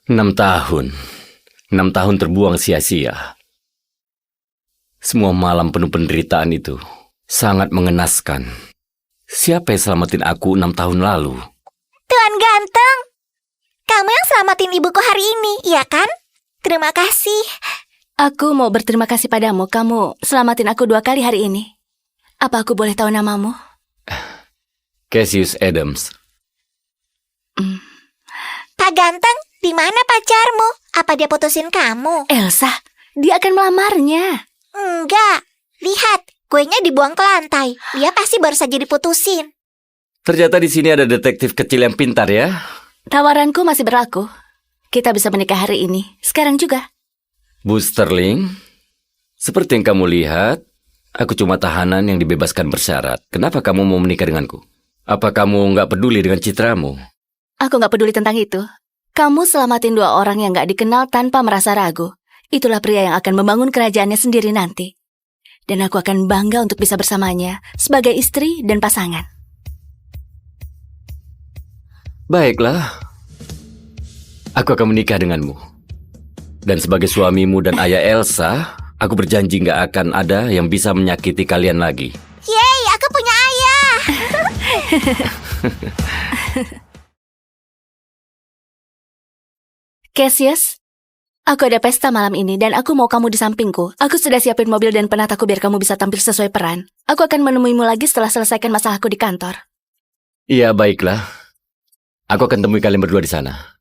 Enam tahun terbuang sia-sia. Semua malam penuh penderitaan itu sangat mengenaskan. Siapa yang selamatin aku 6 tahun lalu? Tuan ganteng, kamu yang selamatin ibuku hari ini, iya kan? Terima kasih. Aku mau berterima kasih padamu. Kamu selamatin aku 2 kali hari ini. Apa aku boleh tahu namamu? Cassius Adams. Pak ganteng, di mana pacarmu? Apa dia putusin kamu? Elsa, dia akan melamarnya. Enggak, lihat, kuenya dibuang ke lantai. Dia pasti baru saja diputusin. Ternyata di sini ada detektif kecil yang pintar ya. Tawaranku masih berlaku. Kita bisa menikah hari ini, sekarang juga. Bu Sterling, seperti yang kamu lihat, aku cuma tahanan yang dibebaskan bersyarat. Kenapa kamu mau menikah denganku? Apa kamu nggak peduli dengan citramu? Aku nggak peduli tentang itu. Kamu selamatin 2 orang yang nggak dikenal tanpa merasa ragu. Itulah pria yang akan membangun kerajaannya sendiri nanti. Dan aku akan bangga untuk bisa bersamanya sebagai istri dan pasangan. Baiklah, aku akan menikah denganmu. Dan sebagai suamimu dan ayah Elsa, aku berjanji nggak akan ada yang bisa menyakiti kalian lagi. Yeay, aku punya ayah. Cassius, aku ada pesta malam ini dan aku mau kamu di sampingku. Aku sudah siapin mobil dan penataku biar kamu bisa tampil sesuai peran. Aku akan menemuimu lagi setelah selesaikan masalahku di kantor. Iya, baiklah. Aku akan temui kalian berdua di sana.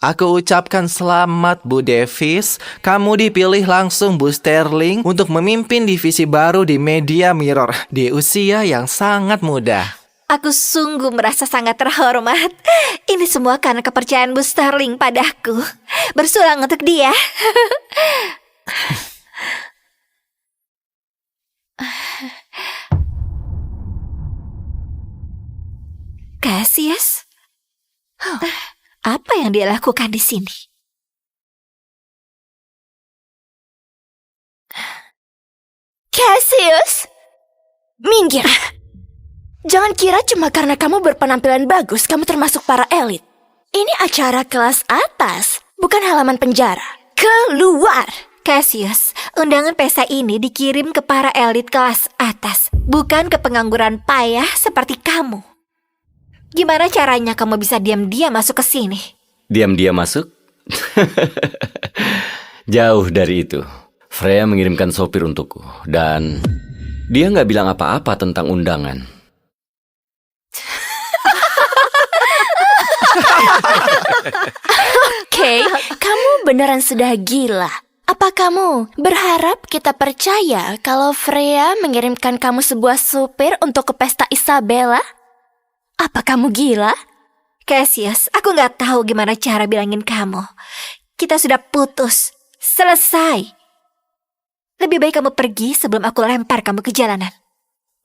Aku ucapkan selamat Bu Davis, kamu dipilih langsung Bu Sterling untuk memimpin divisi baru di Media Mirror di usia yang sangat muda. Aku sungguh merasa sangat terhormat. Ini semua karena kepercayaan Bu Sterling padaku. Bersulang untuk dia. Cassius? Apa yang dia lakukan di sini? Cassius, minggir. Jangan kira cuma karena kamu berpenampilan bagus, kamu termasuk para elit. Ini acara kelas atas, bukan halaman penjara. Keluar! Cassius, undangan pesta ini dikirim ke para elit kelas atas, bukan ke pengangguran payah seperti kamu. Gimana caranya kamu bisa diam-diam masuk ke sini? Diam-diam masuk? Jauh dari itu. Freya mengirimkan sopir untukku. Dan dia nggak bilang apa-apa tentang undangan. Oke, kamu beneran sudah gila. Apa kamu berharap kita percaya kalau Freya mengirimkan kamu sebuah supir untuk ke pesta Isabella? Apa kamu gila? Cassius, aku nggak tahu gimana cara bilangin kamu. Kita sudah putus. Selesai. Lebih baik kamu pergi sebelum aku lempar kamu ke jalanan.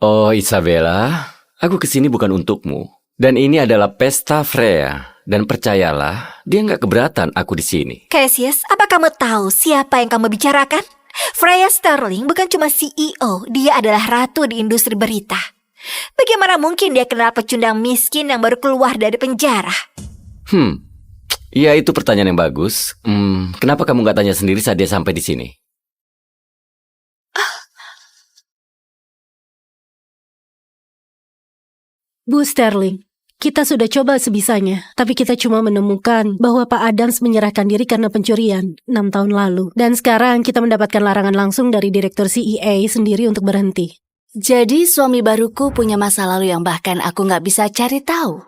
Oh, Isabella, aku kesini bukan untukmu. Dan ini adalah pesta Freya. Dan percayalah, dia nggak keberatan aku di sini. Cassius, apa kamu tahu siapa yang kamu bicarakan? Freya Sterling bukan cuma CEO, dia adalah ratu di industri berita. Bagaimana mungkin dia kenal pecundang miskin yang baru keluar dari penjara? Ya itu pertanyaan yang bagus. Kenapa kamu nggak tanya sendiri saat dia sampai di sini? Bu Sterling, kita sudah coba sebisanya, tapi kita cuma menemukan bahwa Pak Adams menyerahkan diri karena pencurian 6 tahun lalu. Dan sekarang kita mendapatkan larangan langsung dari Direktur CEA sendiri untuk berhenti. Jadi suami baruku punya masa lalu yang bahkan aku nggak bisa cari tahu.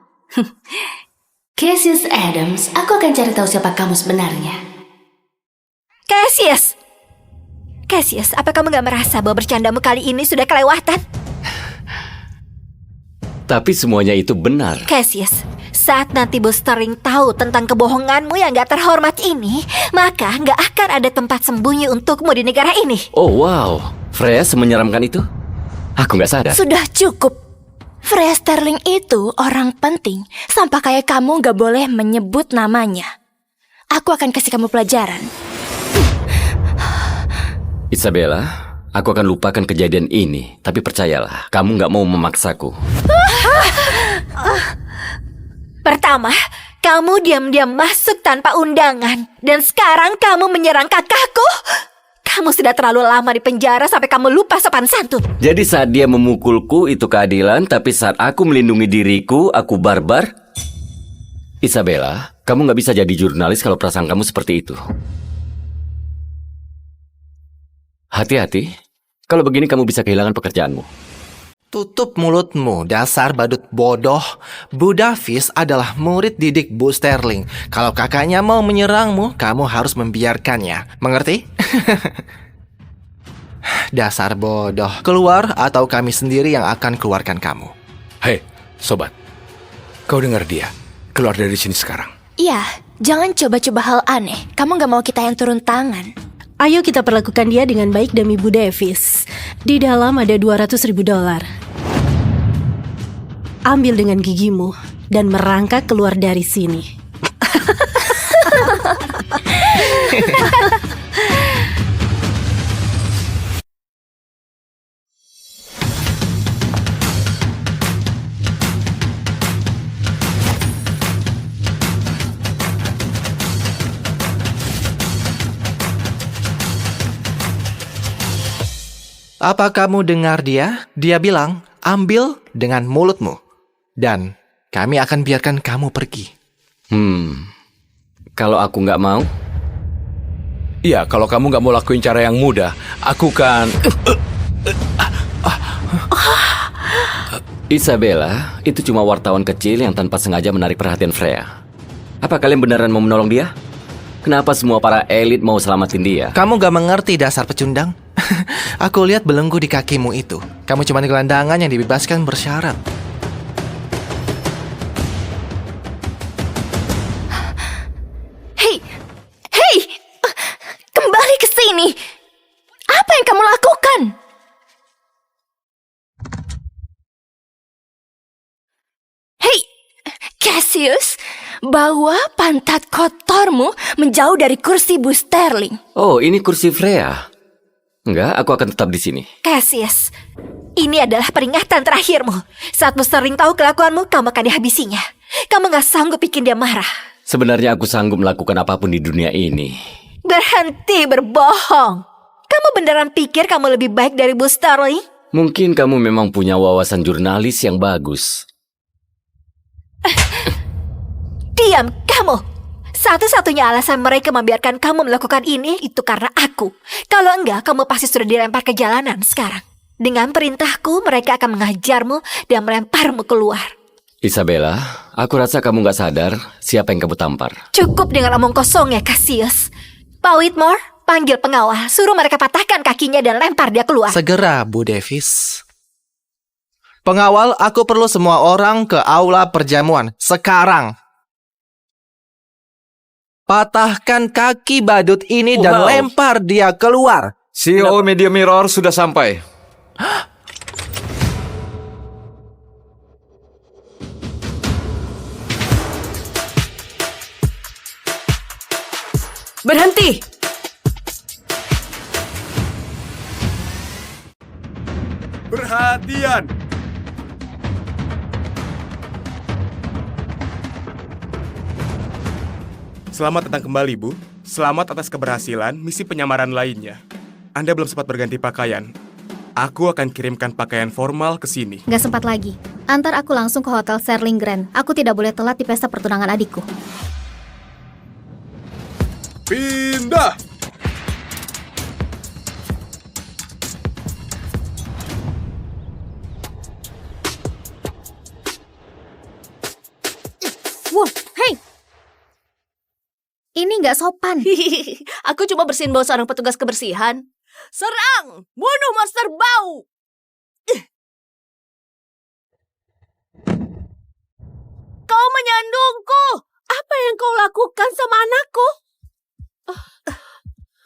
Cassius Adams, aku akan cari tahu siapa kamu sebenarnya. Cassius! Cassius, apa kamu gak merasa bahwa bercandamu kali ini sudah kelewatan? Tapi semuanya itu benar. Cassius, saat nanti Bu Sterling tahu tentang kebohonganmu yang gak terhormat ini, maka gak akan ada tempat sembunyi untukmu di negara ini. Oh wow, Freya semenyeramkan itu? Aku nggak sadar. Sudah cukup. Freya Sterling itu orang penting. Sampai kayak kamu gak boleh menyebut namanya. Aku akan kasih kamu pelajaran. Isabella, aku akan lupakan kejadian ini. Tapi percayalah, kamu nggak mau memaksaku. Pertama, kamu diam-diam masuk tanpa undangan. Dan sekarang kamu menyerang kakakku. Kamu sudah terlalu lama di penjara sampai kamu lupa sopan santun. Jadi saat dia memukulku itu keadilan, tapi saat aku melindungi diriku, aku barbar. Isabella, kamu nggak bisa jadi jurnalis kalau perasaan kamu seperti itu. Hati-hati, kalau begini kamu bisa kehilangan pekerjaanmu. Tutup mulutmu, dasar badut bodoh. Bu Davis adalah murid didik Bu Sterling. Kalau kakaknya mau menyerangmu, kamu harus membiarkannya. Mengerti? Dasar bodoh. Keluar atau kami sendiri yang akan keluarkan kamu. Hei, sobat. Kau dengar dia. Keluar dari sini sekarang. Iya, jangan coba-coba hal aneh. Kamu gak mau kita yang turun tangan. Ayo kita perlakukan dia dengan baik demi Bu Davis. Di dalam ada $200.000. Ambil dengan gigimu dan merangkak keluar dari sini. Apa kamu dengar dia? Dia bilang, ambil dengan mulutmu. Dan kami akan biarkan kamu pergi. Kalau aku nggak mau? Iya, kalau kamu nggak mau lakuin cara yang mudah, aku kan... Isabella, itu cuma wartawan kecil yang tanpa sengaja menarik perhatian Freya. Apa kalian beneran mau menolong dia? Kenapa semua para elit mau selamatin dia? Kamu gak mengerti dasar pecundang? Aku lihat belenggu di kakimu itu. Kamu cuma gelandangan yang dibebaskan bersyarat. Hei, kembali ke sini. Apa yang kamu lakukan? Hei, Cassius, bawa pantat kotormu menjauh dari kursi Bu Sterling. Oh, ini kursi Freya. Enggak, aku akan tetap di sini. Cassius, ini adalah peringatan terakhirmu. Saat Bu Sterling tahu kelakuanmu, kamu akan dihabisinya. Kamu gak sanggup bikin dia marah. Sebenarnya aku sanggup melakukan apapun di dunia ini. Berhenti berbohong. Kamu beneran pikir kamu lebih baik dari Bu Sterling? Mungkin kamu memang punya wawasan jurnalis yang bagus. Diam, kamu. Satu-satunya alasan mereka membiarkan kamu melakukan ini itu karena aku. Kalau enggak, kamu pasti sudah dilempar ke jalanan sekarang. Dengan perintahku, mereka akan mengajarmu dan melemparmu keluar. Isabella, aku rasa kamu gak sadar siapa yang kamu tampar. Cukup dengan omong kosong ya, Cassius. Pak Whitmore, panggil pengawal. Suruh mereka patahkan kakinya dan lempar dia keluar. Segera, Bu Davis. Pengawal, aku perlu semua orang ke aula perjamuan. Sekarang. Patahkan kaki badut ini dan lempar dia keluar. CEO Media Mirror sudah sampai. Berhenti! Perhatian! Selamat datang kembali, Bu. Selamat atas keberhasilan misi penyamaran lainnya. Anda belum sempat berganti pakaian. Aku akan kirimkan pakaian formal ke sini. Gak sempat lagi. Antar aku langsung ke Hotel Serling Grand. Aku tidak boleh telat di pesta pertunangan adikku. Pindah! Wow, hey! Ini nggak sopan. Aku cuma bersihin bau seorang petugas kebersihan. Serang! Bunuh monster bau! Kau menyandungku! Apa yang kau lakukan sama anakku?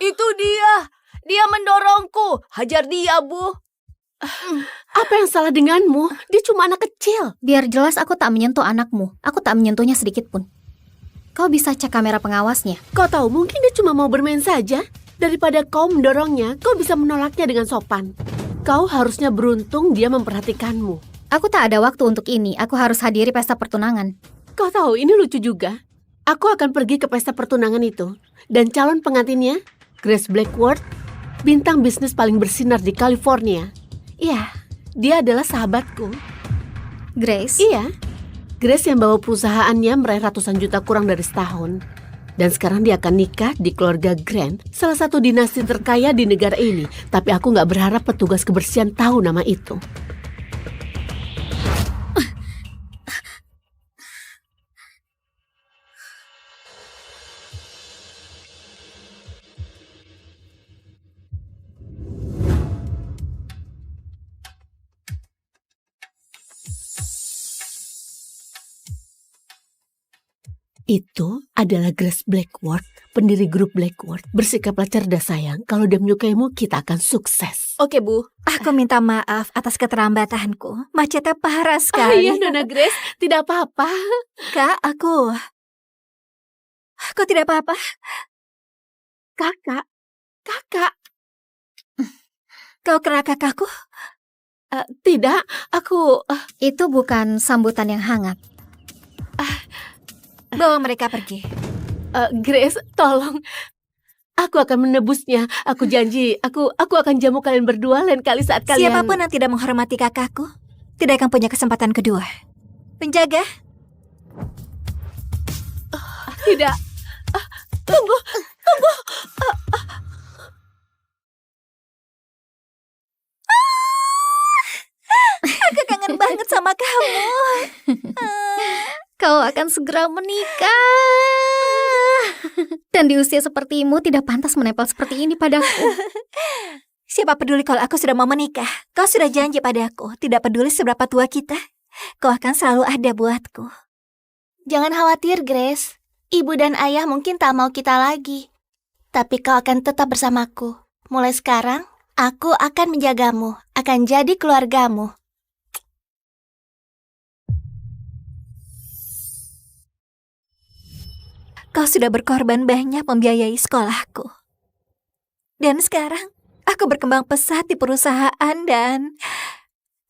Itu dia! Dia mendorongku! Hajar dia, Bu! Apa yang salah denganmu? Dia cuma anak kecil. Biar jelas aku tak menyentuh anakmu. Aku tak menyentuhnya sedikit pun. Kau bisa cek kamera pengawasnya. Kau tahu, mungkin dia cuma mau bermain saja. Daripada kau mendorongnya, kau bisa menolaknya dengan sopan. Kau harusnya beruntung dia memperhatikanmu. Aku tak ada waktu untuk ini. Aku harus hadiri pesta pertunangan. Kau tahu, ini lucu juga. Aku akan pergi ke pesta pertunangan itu. Dan calon pengantinnya, Grace Blackwood, bintang bisnis paling bersinar di California. Iya, dia adalah sahabatku. Grace? Iya. Grace yang bawa perusahaannya meraih ratusan juta kurang dari setahun. Dan sekarang dia akan nikah di keluarga Grant, salah satu dinasti terkaya di negara ini. Tapi aku nggak berharap petugas kebersihan tahu nama itu. Itu adalah Grace Blackwood, pendiri grup Blackwood. Bersikaplah cerdas sayang, kalau dia menyukaimu kita akan sukses. Oke, Bu. Aku minta maaf atas keterlambatanku. Macetnya parah sekali. Oh iya, Nona Grace, tidak apa-apa. Kak, aku tidak apa-apa. Kakak. Kau kena kakakku? Tidak, aku... Itu bukan sambutan yang hangat. Bawa mereka pergi. Grace, tolong. Aku akan menebusnya. Aku janji, aku akan jamu kalian berdua lain kali saat kalian... Siapapun yang tidak menghormati kakakku, tidak akan punya kesempatan kedua. Penjaga. Tidak. Tunggu. Aku kangen banget sama kamu. Kau akan segera menikah. Dan di usia sepertimu tidak pantas menempel seperti ini padaku. Siapa peduli kalau aku sudah mau menikah? Kau sudah janji padaku, tidak peduli seberapa tua kita, kau akan selalu ada buatku. Jangan khawatir, Grace. Ibu dan ayah mungkin tak mau kita lagi. Tapi kau akan tetap bersamaku. Mulai sekarang, aku akan menjagamu, akan jadi keluargamu. Kau sudah berkorban banyak membiayai sekolahku. Dan sekarang, aku berkembang pesat di perusahaan dan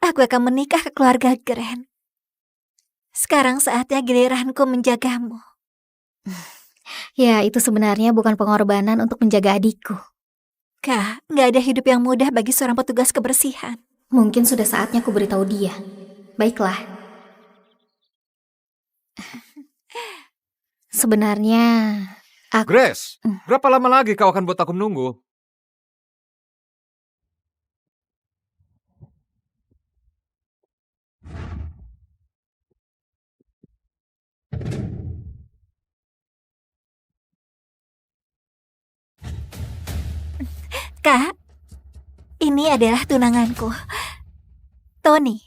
aku akan menikah ke keluarga Grant. Sekarang saatnya giliranku menjagamu. Ya, itu sebenarnya bukan pengorbanan untuk menjaga adikku. Kak, nggak ada hidup yang mudah bagi seorang petugas kebersihan. Mungkin sudah saatnya aku beritahu dia. Baiklah. Sebenarnya, aku... Grace, berapa lama lagi kau akan buat aku menunggu? Kak, ini adalah tunanganku. Tony,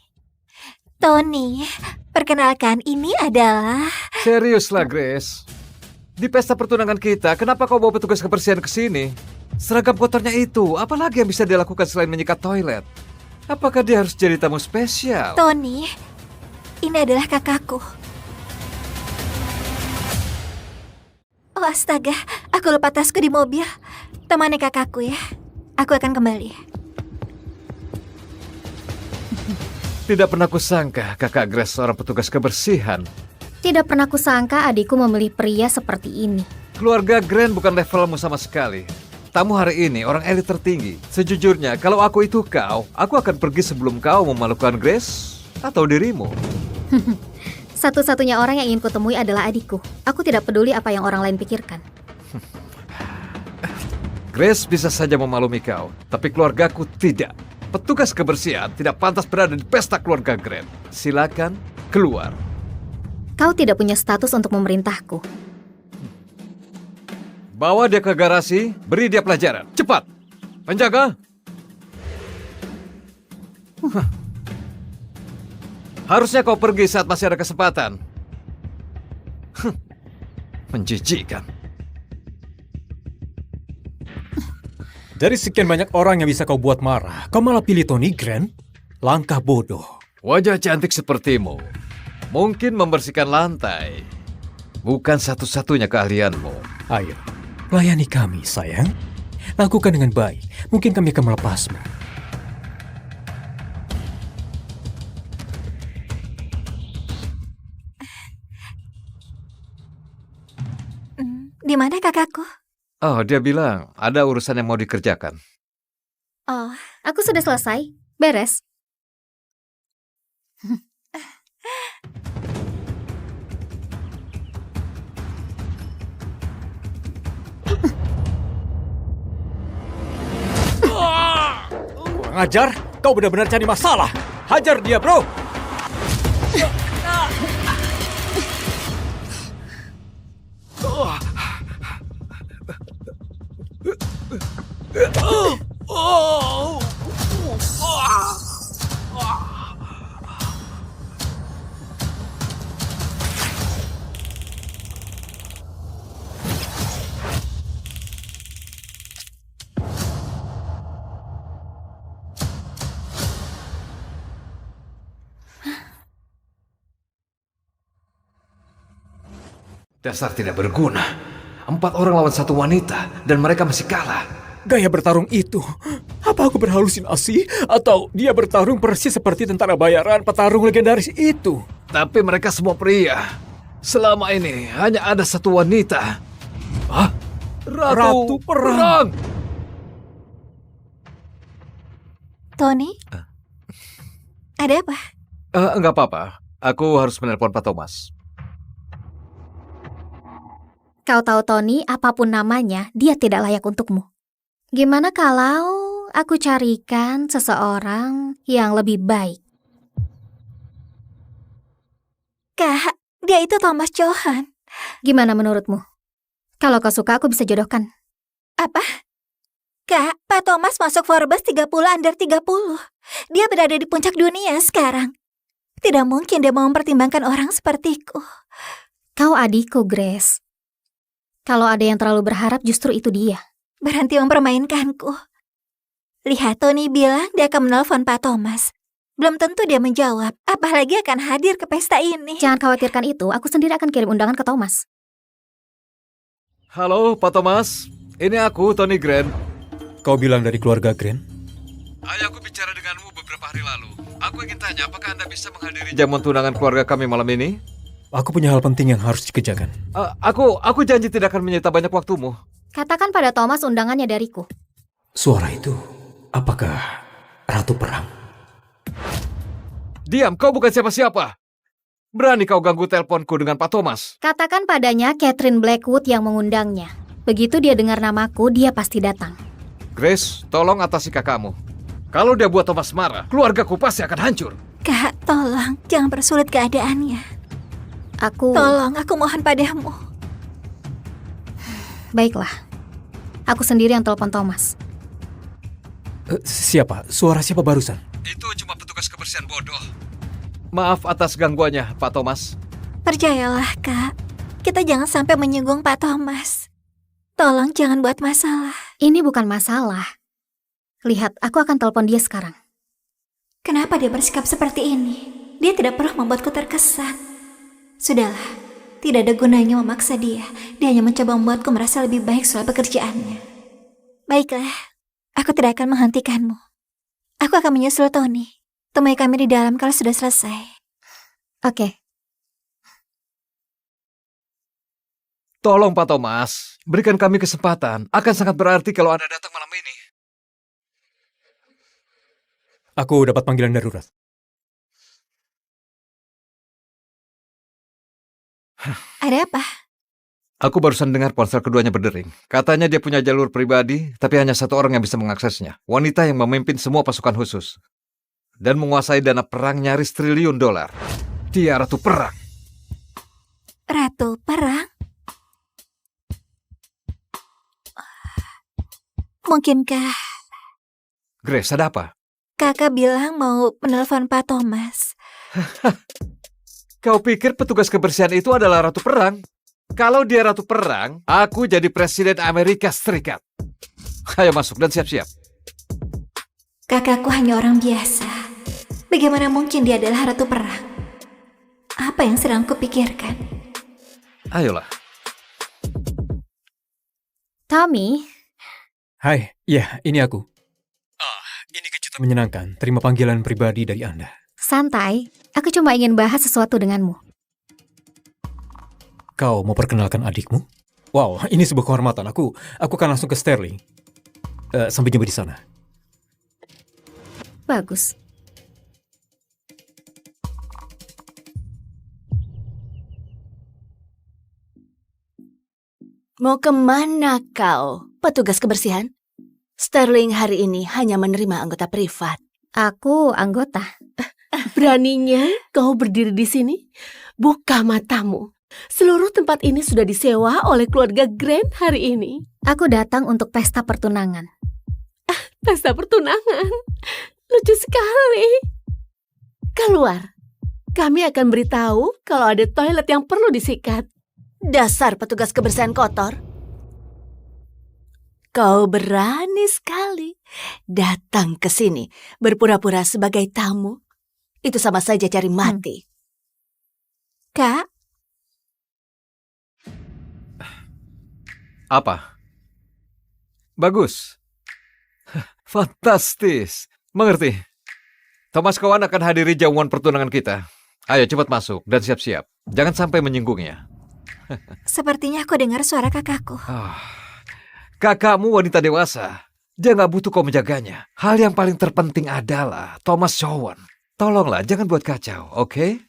perkenalkan ini adalah... Seriuslah, Grace. Di pesta pertunangan kita, kenapa kau bawa petugas kebersihan ke sini? Seragam kotornya itu, apalagi yang bisa dilakukan selain menyikat toilet? Apakah dia harus jadi tamu spesial? Tony, ini adalah kakakku. Oh astaga, aku lupa tasku di mobil. Temani kakakku ya. Aku akan kembali. Tidak pernah kusangka kakak Grace seorang petugas kebersihan. Tidak pernah kusangka adikku memilih pria seperti ini. Keluarga Grant bukan levelmu sama sekali. Tamu hari ini orang elit tertinggi. Sejujurnya, kalau aku itu kau, aku akan pergi sebelum kau memalukan Grace. Atau dirimu? Satu-satunya orang yang ingin kutemui adalah adikku. Aku tidak peduli apa yang orang lain pikirkan. Grace bisa saja memaklumi kau, tapi keluargaku tidak. Petugas kebersihan tidak pantas berada di pesta keluarga Grant. Silakan keluar. Kau tidak punya status untuk memerintahku. Bawa dia ke garasi, beri dia pelajaran. Cepat! Penjaga! Harusnya kau pergi saat masih ada kesempatan. Menjijikkan. Dari sekian banyak orang yang bisa kau buat marah, kau malah pilih Tony Grant? Langkah bodoh. Wajah cantik sepertimu mungkin membersihkan lantai bukan satu-satunya keahlianmu. Ayo, layani kami, sayang. Lakukan dengan baik. Mungkin kami akan melepasmu. Di mana kakakku? Oh, dia bilang ada urusan yang mau dikerjakan. Oh, aku sudah selesai. Beres. Kurang ajar, kau benar-benar cari masalah. Hajar dia, bro. Dasar tidak berguna. 4 orang lawan 1 wanita dan mereka masih kalah. Gaya bertarung itu, apa aku berhalusinasi? Atau dia bertarung persis seperti tentara bayaran petarung legendaris itu? Tapi mereka semua pria. Selama ini hanya ada 1 wanita. Hah? Ratu Perang! Tony? Ada apa? Enggak apa-apa. Aku harus menelpon Pak Thomas. Kau tahu Tony, apapun namanya, dia tidak layak untukmu. Gimana kalau aku carikan seseorang yang lebih baik? Kak, dia itu Thomas Johan. Gimana menurutmu? Kalau kau suka, aku bisa jodohkan. Apa? Kak, Pak Thomas masuk Forbes 30 under 30. Dia berada di puncak dunia sekarang. Tidak mungkin dia mau mempertimbangkan orang sepertiku. Kau adikku, Grace. Kalau ada yang terlalu berharap, justru itu dia. Berhenti mempermainkanku. Lihat, Tony bilang dia akan menelpon Pak Thomas. Belum tentu dia menjawab, apalagi akan hadir ke pesta ini. Jangan khawatirkan itu, aku sendiri akan kirim undangan ke Thomas. Halo, Pak Thomas. Ini aku, Tony Grant. Kau bilang dari keluarga Grant? Ayahku bicara denganmu beberapa hari lalu. Aku ingin tanya, apakah Anda bisa menghadiri jamuan tunangan keluarga kami malam ini? Aku punya hal penting yang harus dikerjakan. Aku janji tidak akan menyita banyak waktumu. Katakan pada Thomas undangannya dariku. Suara itu, apakah Ratu Perang? Diam, kau bukan siapa-siapa. Berani kau ganggu teleponku dengan Pak Thomas? Katakan padanya Catherine Blackwood yang mengundangnya. Begitu dia dengar namaku, dia pasti datang. Grace, tolong atasi kakakmu. Kalau dia buat Thomas marah, keluargaku pasti akan hancur. Kak, tolong, jangan persulit keadaannya. Tolong, aku mohon padamu. Baiklah. Aku sendiri yang telepon Thomas. Siapa? Suara siapa barusan? Itu cuma petugas kebersihan bodoh. Maaf atas gangguannya, Pak Thomas. Percayalah, Kak. Kita jangan sampai menyinggung Pak Thomas. Tolong jangan buat masalah. Ini bukan masalah. Lihat, aku akan telepon dia sekarang. Kenapa dia bersikap seperti ini? Dia tidak perlu membuatku terkesan. Sudahlah, tidak ada gunanya memaksa dia. Dia hanya mencoba membuatku merasa lebih baik soal pekerjaannya. Baiklah, aku tidak akan menghentikanmu. Aku akan menyusul Tony. Temui kami di dalam kalau sudah selesai. Oke. Tolong Pak Thomas, berikan kami kesempatan. Akan sangat berarti kalau Anda datang malam ini. Aku dapat panggilan darurat. Ada apa? Aku barusan dengar ponsel keduanya berdering. Katanya dia punya jalur pribadi, tapi hanya satu orang yang bisa mengaksesnya. Wanita yang memimpin semua pasukan khusus. Dan menguasai dana perang nyaris $1 triliun. Dia ratu perang. Ratu perang? Mungkinkah Grace, ada apa? kakak bilang mau menelpon Pak Thomas? Kau pikir petugas kebersihan itu adalah ratu perang? Kalau dia ratu perang, aku jadi presiden Amerika Serikat. Ayo masuk dan siap-siap. Kakakku hanya orang biasa. Bagaimana mungkin dia adalah ratu perang? Apa yang sedang kupikirkan? Ayolah. Tommy, Hai, ya ini aku. Ini kejutan menyenangkan. Terima panggilan pribadi dari Anda. santai. Aku cuma ingin bahas sesuatu denganmu. Kau mau perkenalkan adikmu? Wow, ini sebuah kehormatan. Aku akan langsung ke Sterling. Sampai jumpa di sana. Bagus. Mau kemana kau, petugas kebersihan? Sterling hari ini hanya menerima anggota privat. Aku anggota. Beraninya kau berdiri di sini? Buka matamu. Seluruh tempat ini sudah disewa oleh keluarga Grant hari ini. Aku datang untuk pesta pertunangan. Pesta pertunangan? Lucu sekali. Keluar. Kami akan beritahu kalau ada toilet yang perlu disikat. Dasar petugas kebersihan kotor. Kau berani sekali datang ke sini berpura-pura sebagai tamu. Itu sama saja cari mati. Kak, Apa? Bagus. Fantastis. Mengerti. Thomas Cowan akan hadiri jamuan pertunangan kita. Ayo cepat masuk dan siap-siap. Jangan sampai menyinggungnya. sepertinya aku dengar suara kakakku. Kakakmu wanita dewasa. Dia nggak butuh kau menjaganya. Hal yang paling terpenting adalah Thomas Cowan. Tolonglah, jangan buat kacau, oke?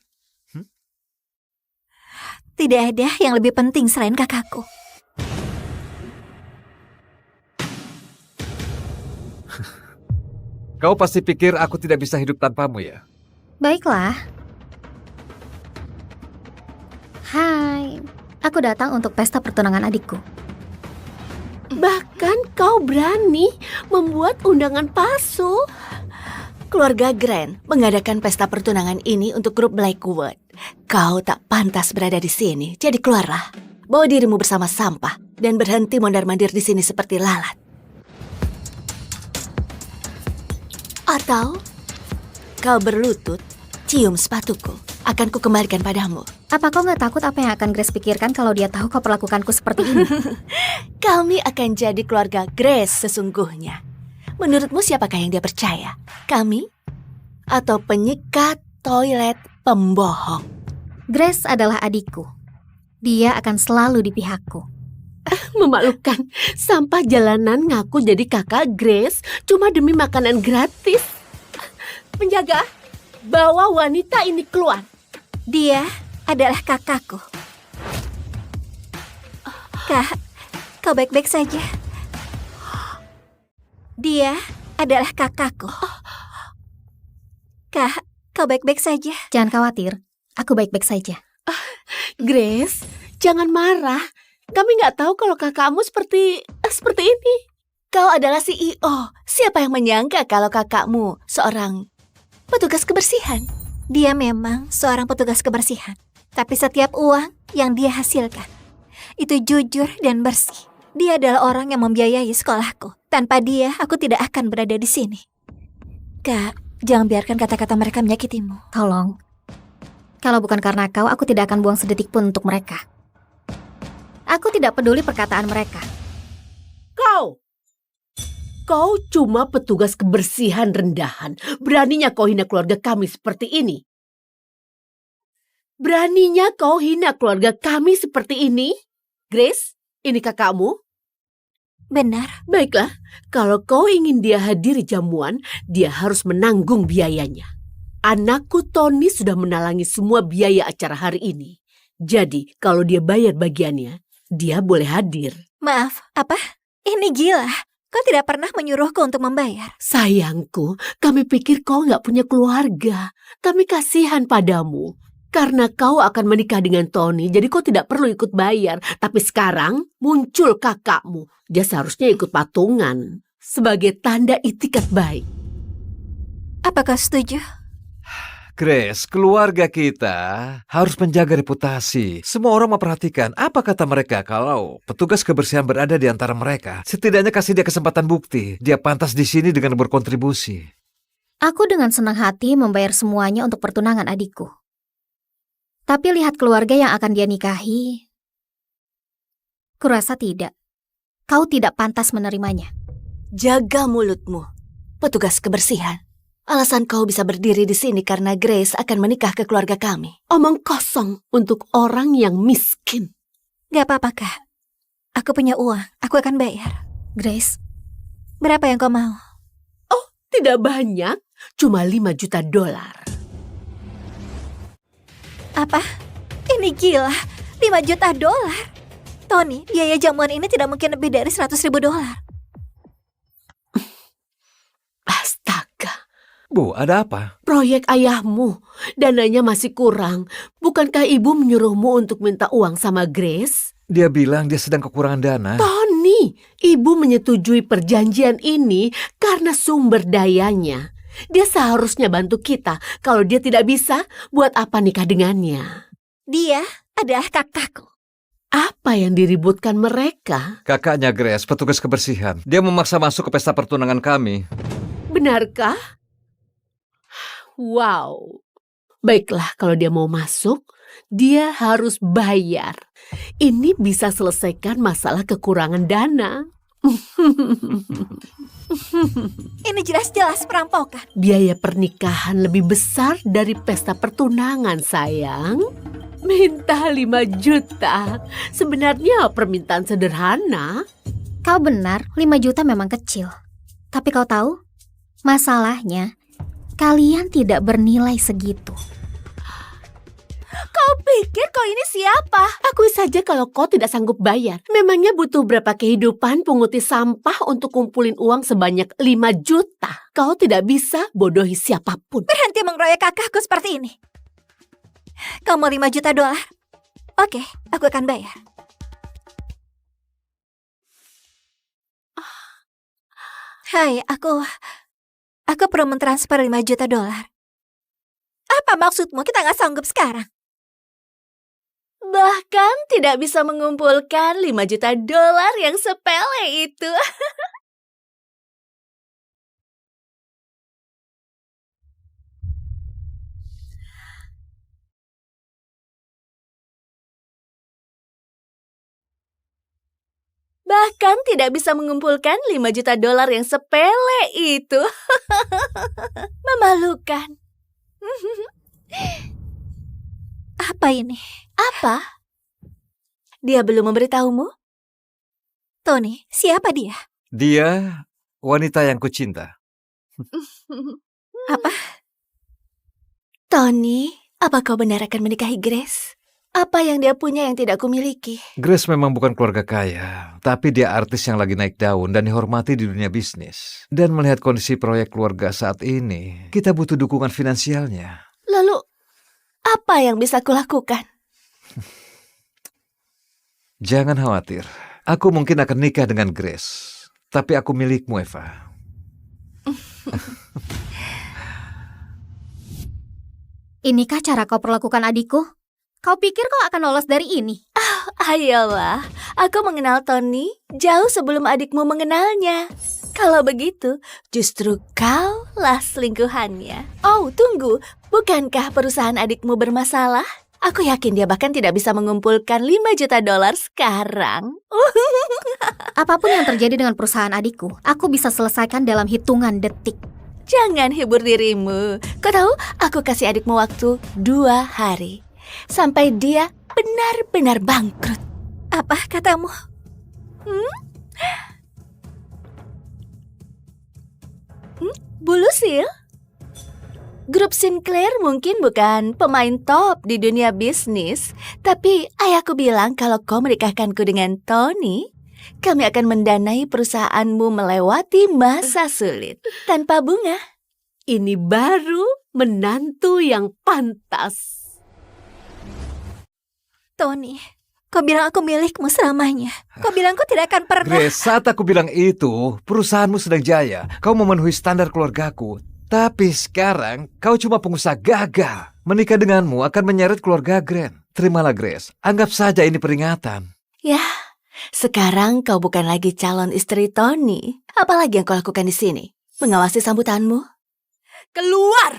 Tidak ada yang lebih penting selain kakakku. Kau pasti pikir aku tidak bisa hidup tanpamu ya? Baiklah. Hai, aku datang untuk pesta pertunangan adikku. Bahkan kau berani membuat undangan palsu. Keluarga Grant mengadakan pesta pertunangan ini untuk grup Blackwood. Kau tak pantas berada di sini, jadi keluarlah. Bawa dirimu bersama sampah dan berhenti mondar-mandir di sini seperti lalat. Atau kau berlutut, cium sepatuku. Akan kukembalikan padamu. Apa kau nggak takut apa yang akan Grace pikirkan kalau dia tahu kau perlakukanku seperti ini? Kami akan jadi keluarga Grace sesungguhnya. Menurutmu siapakah yang dia percaya? Kami? Atau penyikat toilet pembohong? Grace adalah adikku. Dia akan selalu di pihakku. Memalukan. Sampah jalanan ngaku jadi kakak Grace cuma demi makanan gratis. Penjaga, bawa wanita ini keluar. Dia adalah kakakku. Kak, kau baik-baik saja. Dia adalah kakakku. Kak, kau baik-baik saja. Jangan khawatir, aku baik-baik saja. Grace, jangan marah. Kami nggak tahu kalau kakakmu seperti ini. Kau adalah CEO. Siapa yang menyangka kalau kakakmu seorang petugas kebersihan? Dia memang seorang petugas kebersihan. Tapi setiap uang yang dia hasilkan, itu jujur dan bersih. Dia adalah orang yang membiayai sekolahku. Tanpa dia, aku tidak akan berada di sini. Kak, jangan biarkan kata-kata mereka menyakitimu. Tolong. Kalau bukan karena kau, aku tidak akan buang sedetik pun untuk mereka. Aku tidak peduli perkataan mereka. Kau cuma petugas kebersihan rendahan. Beraninya kau hina keluarga kami seperti ini. Beraninya kau hina keluarga kami seperti ini? Grace, ini kakakmu? Benar. Baiklah, kalau kau ingin dia hadiri jamuan, dia harus menanggung biayanya. Anakku Tony sudah menalangi semua biaya acara hari ini. Jadi, kalau dia bayar bagiannya, dia boleh hadir. Maaf, apa? Ini gila. Kau tidak pernah menyuruhku untuk membayar. Sayangku, kami pikir kau nggak punya keluarga. Kami kasihan padamu. Karena kau akan menikah dengan Tony, jadi kau tidak perlu ikut bayar. Tapi sekarang muncul kakakmu. Dia seharusnya ikut patungan. Sebagai tanda itikat baik. Apakah setuju? Grace, keluarga kita harus menjaga reputasi. Semua orang memperhatikan apa kata mereka kalau petugas kebersihan berada di antara mereka. Setidaknya kasih dia kesempatan bukti. Dia pantas di sini dengan berkontribusi. Aku dengan senang hati membayar semuanya untuk pertunangan adikku. Tapi lihat keluarga yang akan dia nikahi, kurasa tidak. Kau tidak pantas menerimanya. Jaga mulutmu, petugas kebersihan. Alasan kau bisa berdiri di sini karena Grace akan menikah ke keluarga kami. Omong kosong untuk orang yang miskin. Gak apa-apa, Kak. Aku punya uang, aku akan bayar. Grace, berapa yang kau mau? Oh, tidak banyak, cuma $5 juta. Apa? Ini gila, $5 juta. Tony, biaya jamuan ini tidak mungkin lebih dari $100.000. Bu, ada apa? Proyek ayahmu, dananya masih kurang. Bukankah ibu menyuruhmu untuk minta uang sama Grace? Dia bilang dia sedang kekurangan dana. Tony, ibu menyetujui perjanjian ini karena sumber dayanya. Dia seharusnya bantu kita. Kalau dia tidak bisa, buat apa nikah dengannya? Dia adalah kakakku. Apa yang diributkan mereka? Kakaknya Grace, petugas kebersihan. Dia memaksa masuk ke pesta pertunangan kami. Benarkah? Wow. Baiklah, kalau dia mau masuk, dia harus bayar. Ini bisa selesaikan masalah kekurangan dana. Ini jelas-jelas perampokan. Biaya pernikahan lebih besar dari pesta pertunangan, sayang. Minta 5 juta. Sebenarnya permintaan sederhana. kau benar, 5 juta memang kecil. Tapi kau tahu, masalahnya kalian tidak bernilai segitu. Kau pikir kau ini siapa? Akui saja kalau kau tidak sanggup bayar. Memangnya butuh berapa kehidupan punguti sampah untuk kumpulin uang sebanyak 5 juta? Kau tidak bisa bodohi siapapun. Berhenti mengeroyok kakakku seperti ini. Kau mau $5 juta? Oke, aku akan bayar. Hai, aku perlu mentransfer $5 juta. Apa maksudmu? Kita nggak sanggup sekarang. Bahkan tidak bisa mengumpulkan $5 juta yang sepele itu. Bahkan tidak bisa mengumpulkan $5 juta yang sepele itu. Memalukan. Apa ini? Apa? Dia belum memberitahumu? Tony, siapa dia? Dia wanita yang kucinta. Apa? Tony, apa kau benar akan menikahi Grace? Apa yang dia punya yang tidak kumiliki? Grace memang bukan keluarga kaya, tapi dia artis yang lagi naik daun dan dihormati di dunia bisnis. Dan melihat kondisi proyek keluarga saat ini, kita butuh dukungan finansialnya. Lalu, apa yang bisa kulakukan? Jangan khawatir, aku mungkin akan nikah dengan Grace. Tapi aku milikmu, Eva. Inikah cara kau perlakukan adikku? Kau pikir kau akan lolos dari ini? Ayolah, aku mengenal Tony jauh sebelum adikmu mengenalnya. Kalau begitu, justru kaulah selingkuhannya. Oh, tunggu. Bukankah perusahaan adikmu bermasalah? Aku yakin dia bahkan tidak bisa mengumpulkan $5 juta sekarang. Apapun yang terjadi dengan perusahaan adikku, aku bisa selesaikan dalam hitungan detik. Jangan hibur dirimu. Kau tahu, aku kasih adikmu waktu 2 hari. Sampai dia benar-benar bangkrut. Apa katamu? Bu Lucille? Grup Sinclair mungkin bukan pemain top di dunia bisnis, tapi ayahku bilang kalau kau menikahkanku dengan Tony, kami akan mendanai perusahaanmu melewati masa sulit tanpa bunga. Ini baru menantu yang pantas. Tony, kau bilang aku milikmu selamanya. Kau bilang kau tidak akan pernah... Grace, saat aku bilang itu, perusahaanmu sedang jaya. Kau memenuhi standar keluargaku. Tapi sekarang, kau cuma pengusaha gagal. Menikah denganmu akan menyeret keluarga Grant. Terimalah Grace, anggap saja ini peringatan. Ya, sekarang kau bukan lagi calon istri Tony. Apalagi yang kau lakukan di sini? Mengawasi sambutanmu? Keluar!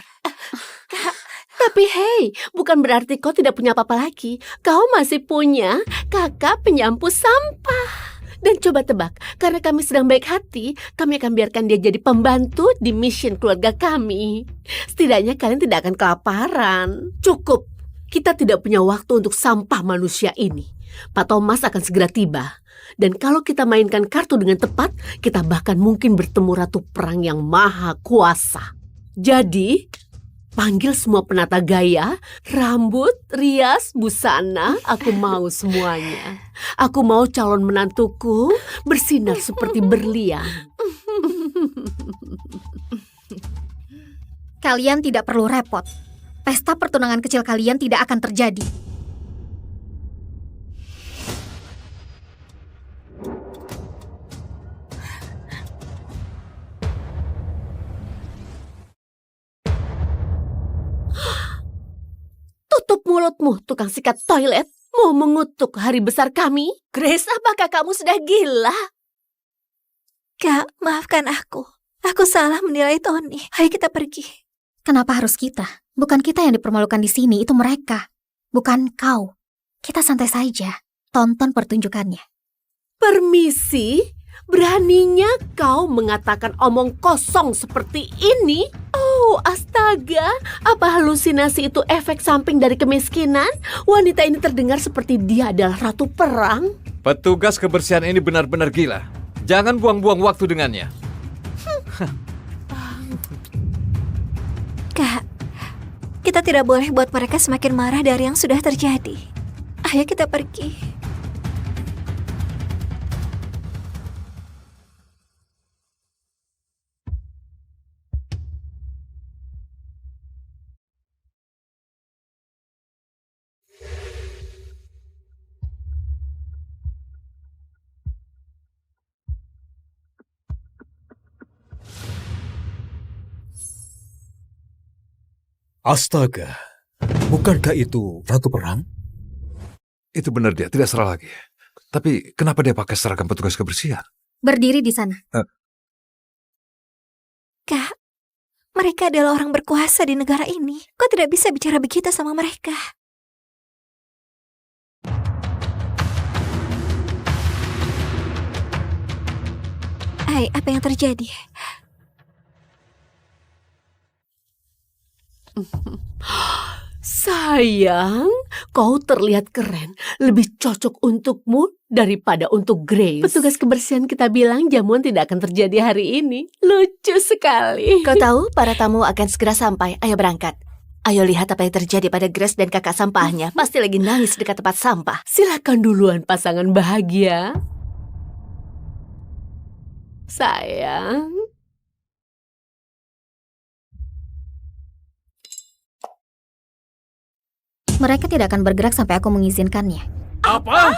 Tapi hei, bukan berarti kau tidak punya apa-apa lagi. Kau masih punya kakak penyapu sampah. Dan coba tebak, karena kami sedang baik hati, kami akan biarkan dia jadi pembantu di mission keluarga kami. Setidaknya kalian tidak akan kelaparan. Cukup, kita tidak punya waktu untuk sampah manusia ini. Pak Thomas akan segera tiba. Dan kalau kita mainkan kartu dengan tepat, kita bahkan mungkin bertemu Ratu Perang yang maha kuasa. Jadi, panggil semua penata gaya, rambut, rias, busana, aku mau semuanya. Aku mau calon menantuku bersinar seperti berlian. Kalian tidak perlu repot. Pesta pertunangan kecil kalian tidak akan terjadi. Tutup mulutmu, tukang sikat toilet. Mau mengutuk hari besar kami? Grace, apakah kamu sudah gila? Kak, maafkan aku. Aku salah menilai Tony. Ayo kita pergi. Kenapa harus kita? Bukan kita yang dipermalukan di sini, itu mereka. Bukan kau. Kita santai saja. Tonton pertunjukannya. Permisi? Beraninya kau mengatakan omong kosong seperti ini? Oh, astaga. Apa halusinasi itu efek samping dari kemiskinan? Wanita ini terdengar seperti dia adalah ratu perang. Petugas kebersihan ini benar-benar gila. Jangan buang-buang waktu dengannya. Kak, kita tidak boleh buat mereka semakin marah dari yang sudah terjadi. Ayo kita pergi. Astaga, bukankah itu Ratu Perang? Itu benar dia, tidak salah lagi. Tapi kenapa dia pakai seragam petugas kebersihan? Berdiri di sana. Kak, mereka adalah orang berkuasa di negara ini. Kau tidak bisa bicara begitu sama mereka. Hai, apa yang terjadi? Sayang, kau terlihat keren. Lebih cocok untukmu daripada untuk Grace. Petugas kebersihan kita bilang jamuan tidak akan terjadi hari ini. Lucu sekali. Kau tahu para tamu akan segera sampai. Ayo berangkat. Ayo lihat apa yang terjadi pada Grace dan kakak sampahnya. Pasti lagi nangis dekat tempat sampah. Silakan duluan pasangan bahagia. Sayang. Mereka tidak akan bergerak sampai aku mengizinkannya. Apa?